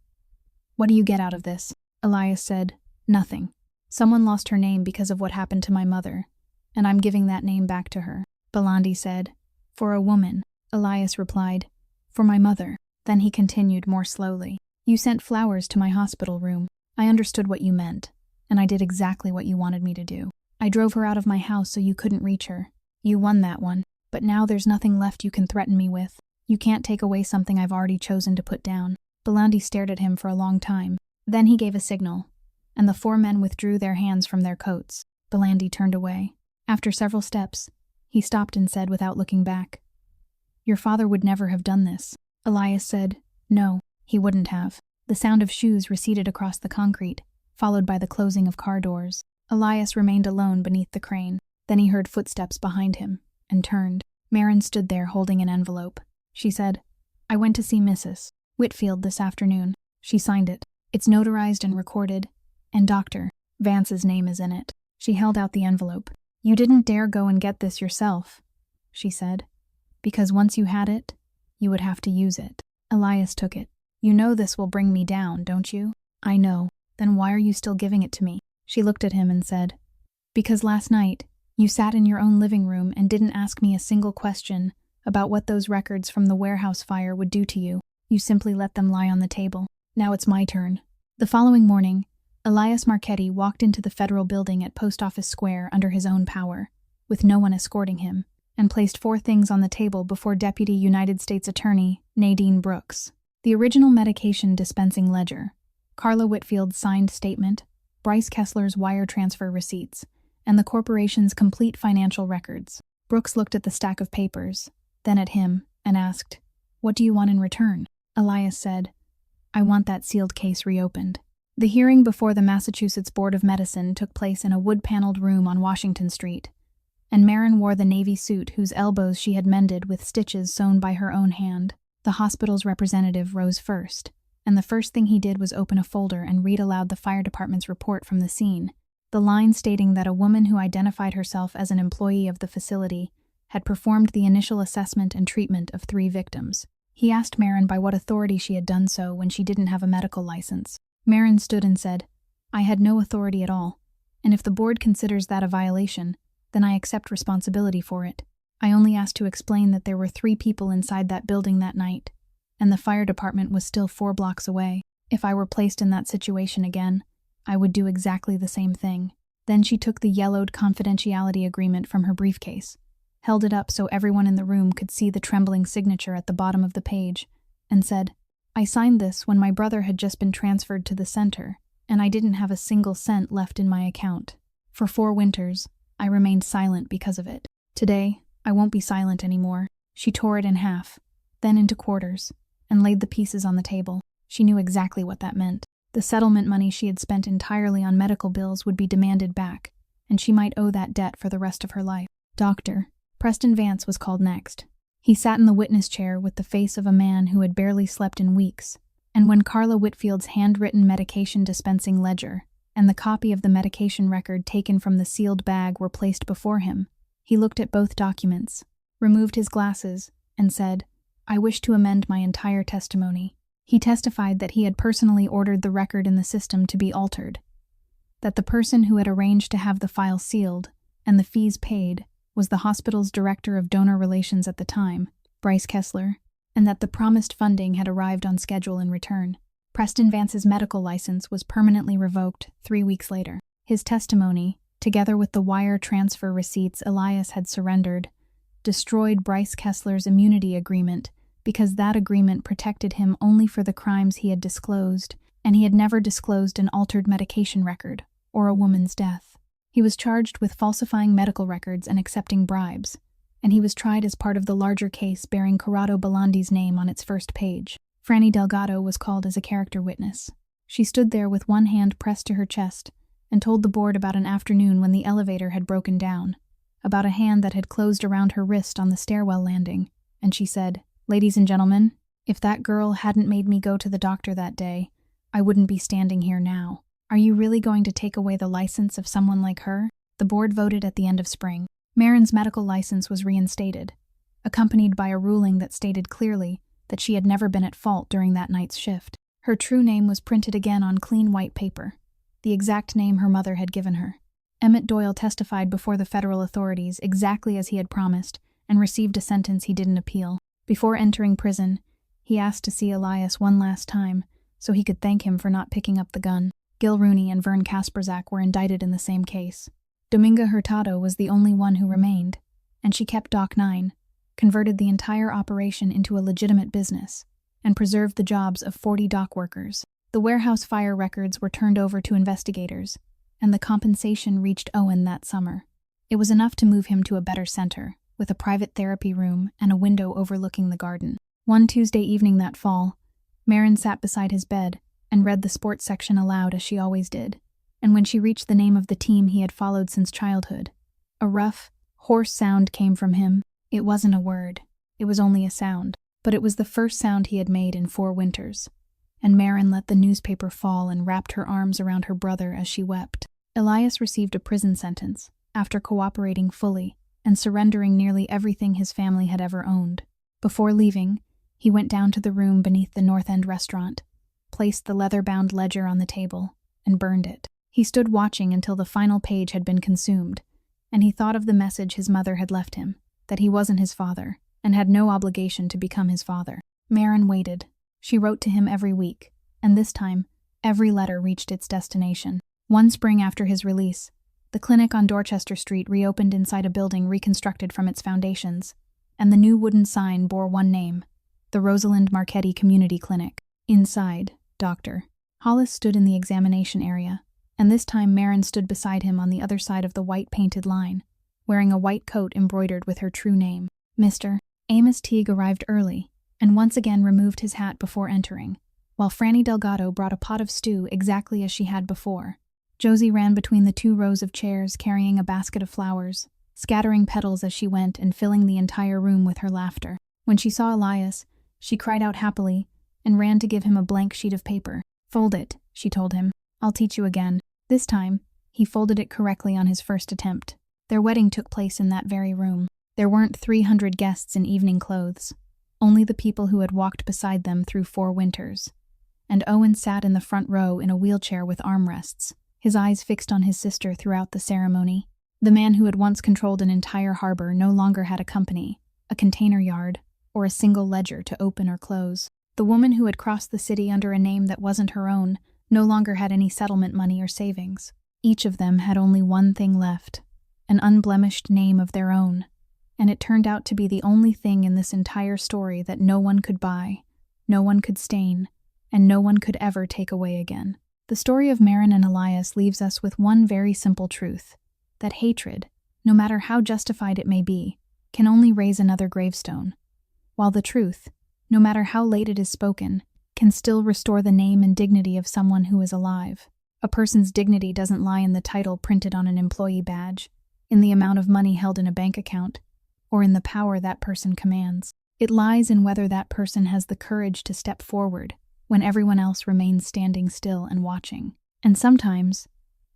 "What do you get out of this?" Elias said, "Nothing. Someone lost her name because of what happened to my mother, and I'm giving that name back to her." Belandi said, "For a woman." Elias replied, "For my mother." Then he continued more slowly, "You sent flowers to my hospital room. I understood what you meant, and I did exactly what you wanted me to do. I drove her out of my house so you couldn't reach her. You won that one, but now there's nothing left you can threaten me with. You can't take away something I've already chosen to put down." Belandi stared at him for a long time. Then he gave a signal, and the 4 men withdrew their hands from their coats. Belandi turned away. After several steps, he stopped and said without looking back, "Your father would never have done this." Elias said, "No, he wouldn't have." The sound of shoes receded across the concrete, followed by the closing of car doors. Elias remained alone beneath the crane. Then he heard footsteps behind him, and turned. Maren stood there holding an envelope. She said, "I went to see Mrs. Whitfield this afternoon. She signed it. It's notarized and recorded, and Dr. Vance's name is in it." She held out the envelope. "You didn't dare go and get this yourself," she said, "because once you had it, you would have to use it." Elias took it. "You know this will bring me down, don't you?" "I know. Then why are you still giving it to me?" She looked at him and said, "Because last night, you sat in your own living room and didn't ask me a single question about what those records from the warehouse fire would do to you. You simply let them lie on the table. Now it's my turn. The following morning, Elias Marchetti walked into the federal building at Post Office Square under his own power, with no one escorting him, and placed 4 things on the table before Deputy United States Attorney Nadine Brooks. The original medication dispensing ledger, Carla Whitfield's signed statement, Bryce Kessler's wire transfer receipts, and the corporation's complete financial records. Brooks looked at the stack of papers, then at him, and asked, "What do you want in return?" Elias said, "I want that sealed case reopened." The hearing before the Massachusetts Board of Medicine took place in a wood-paneled room on Washington Street, and Marin wore the navy suit whose elbows she had mended with stitches sewn by her own hand. The hospital's representative rose first, and the first thing he did was open a folder and read aloud the fire department's report from the scene, the line stating that a woman who identified herself as an employee of the facility had performed the initial assessment and treatment of 3 victims. He asked Marin by what authority she had done so when she didn't have a medical license. Marin stood and said, "I had no authority at all, and if the board considers that a violation, then I accept responsibility for it. I only asked to explain that there were 3 people inside that building that night, and the fire department was still 4 blocks away. If I were placed in that situation again, I would do exactly the same thing." Then she took the yellowed confidentiality agreement from her briefcase, held it up so everyone in the room could see the trembling signature at the bottom of the page, and said, "I signed this when my brother had just been transferred to the center, and I didn't have a single cent left in my account. For 4 winters, I remained silent because of it. Today, I won't be silent anymore." She tore it in half, then into quarters, and laid the pieces on the table. She knew exactly what that meant. The settlement money she had spent entirely on medical bills would be demanded back, and she might owe that debt for the rest of her life. Dr. Preston Vance was called next. He sat in the witness chair with the face of a man who had barely slept in weeks, and when Carla Whitfield's handwritten medication dispensing ledger and the copy of the medication record taken from the sealed bag were placed before him, he looked at both documents, removed his glasses, and said, "I wish to amend my entire testimony." He testified that he had personally ordered the record in the system to be altered, that the person who had arranged to have the file sealed and the fees paid was the hospital's director of donor relations at the time, Bryce Kessler, and that the promised funding had arrived on schedule in return. Preston Vance's medical license was permanently revoked 3 weeks later. His testimony, together with the wire transfer receipts Elias had surrendered, destroyed Bryce Kessler's immunity agreement because that agreement protected him only for the crimes he had disclosed, and he had never disclosed an altered medication record or a woman's death. He was charged with falsifying medical records and accepting bribes, and he was tried as part of the larger case bearing Corrado Belandi's name on its first page. Franny Delgado was called as a character witness. She stood there with one hand pressed to her chest and told the board about an afternoon when the elevator had broken down, about a hand that had closed around her wrist on the stairwell landing, and she said, "Ladies and gentlemen, if that girl hadn't made me go to the doctor that day, I wouldn't be standing here now. Are you really going to take away the license of someone like her?" The board voted at the end of spring. Marin's medical license was reinstated, accompanied by a ruling that stated clearly that she had never been at fault during that night's shift. Her true name was printed again on clean white paper, the exact name her mother had given her. Emmett Doyle testified before the federal authorities exactly as he had promised and received a sentence he didn't appeal. Before entering prison, he asked to see Elias one last time so he could thank him for not picking up the gun. Gil Rooney and Vern Kasperzak were indicted in the same case. Dominga Hurtado was the only one who remained, and she kept Dock 9, converted the entire operation into a legitimate business, and preserved the jobs of 40 dock workers. The warehouse fire records were turned over to investigators, and the compensation reached Owen that summer. It was enough to move him to a better center, with a private therapy room and a window overlooking the garden. One Tuesday evening that fall, Marin sat beside his bed and read the sports section aloud as she always did, and when she reached the name of the team he had followed since childhood, a rough, hoarse sound came from him. It wasn't a word, it was only a sound, but it was the first sound he had made in 4 winters, and Marin let the newspaper fall and wrapped her arms around her brother as she wept. Elias received a prison sentence after cooperating fully and surrendering nearly everything his family had ever owned. Before leaving, he went down to the room beneath the North End restaurant, placed the leather-bound ledger on the table, and burned it. He stood watching until the final page had been consumed, and he thought of the message his mother had left him, that he wasn't his father, and had no obligation to become his father. Marin waited. She wrote to him every week, and this time, Every letter reached its destination. One spring after his release, the clinic on Dorchester Street reopened inside a building reconstructed from its foundations, and the new wooden sign bore one name, the Rosalind Marchetti Community Clinic. Inside, Dr. Hollis stood in the examination area, and this time Marin stood beside him on the other side of the white painted line, wearing a white coat embroidered with her true name. Mr. Amos Teague arrived early, and once again removed his hat before entering, while Franny Delgado brought a pot of stew exactly as she had before. Josie ran between the 2 rows of chairs carrying a basket of flowers, scattering petals as she went and filling the entire room with her laughter. When she saw Elias, she cried out happily and ran to give him a blank sheet of paper. "Fold it," she told him. "I'll teach you again." This time, he folded it correctly on his first attempt. Their wedding took place in that very room. There weren't 300 guests in evening clothes, only the people who had walked beside them through 4 winters. And Owen sat in the front row in a wheelchair with armrests, his eyes fixed on his sister throughout the ceremony. The man who had once controlled an entire harbor no longer had a company, a container yard, or a single ledger to open or close. The woman who had crossed the city under a name that wasn't her own no longer had any settlement money or savings. Each of them had only one thing left, an unblemished name of their own, and it turned out to be the only thing in this entire story that no one could buy, no one could stain, and no one could ever take away again. The story of Marin and Elias leaves us with one very simple truth, that hatred, no matter how justified it may be, can only raise another gravestone, while the truth, no matter how late it is spoken, can still restore the name and dignity of someone who is alive. A person's dignity doesn't lie in the title printed on an employee badge, in the amount of money held in a bank account, or in the power that person commands. It lies in whether that person has the courage to step forward when everyone else remains standing still and watching. And sometimes,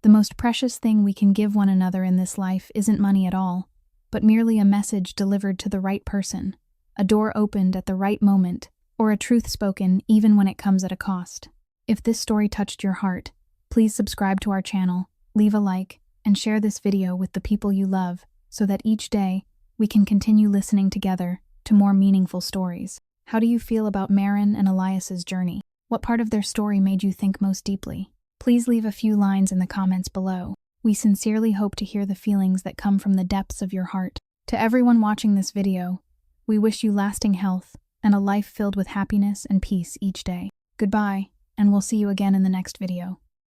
the most precious thing we can give one another in this life isn't money at all, but merely a message delivered to the right person, a door opened at the right moment, or a truth spoken even when it comes at a cost. If this story touched your heart, please subscribe to our channel, leave a like, and share this video with the people you love so that each day we can continue listening together to more meaningful stories. How do you feel about Marin and Elias's journey? What part of their story made you think most deeply? Please leave a few lines in the comments below. We sincerely hope to hear the feelings that come from the depths of your heart. To everyone watching this video, we wish you lasting health and a life filled with happiness and peace each day. Goodbye, and we'll see you again in the next video.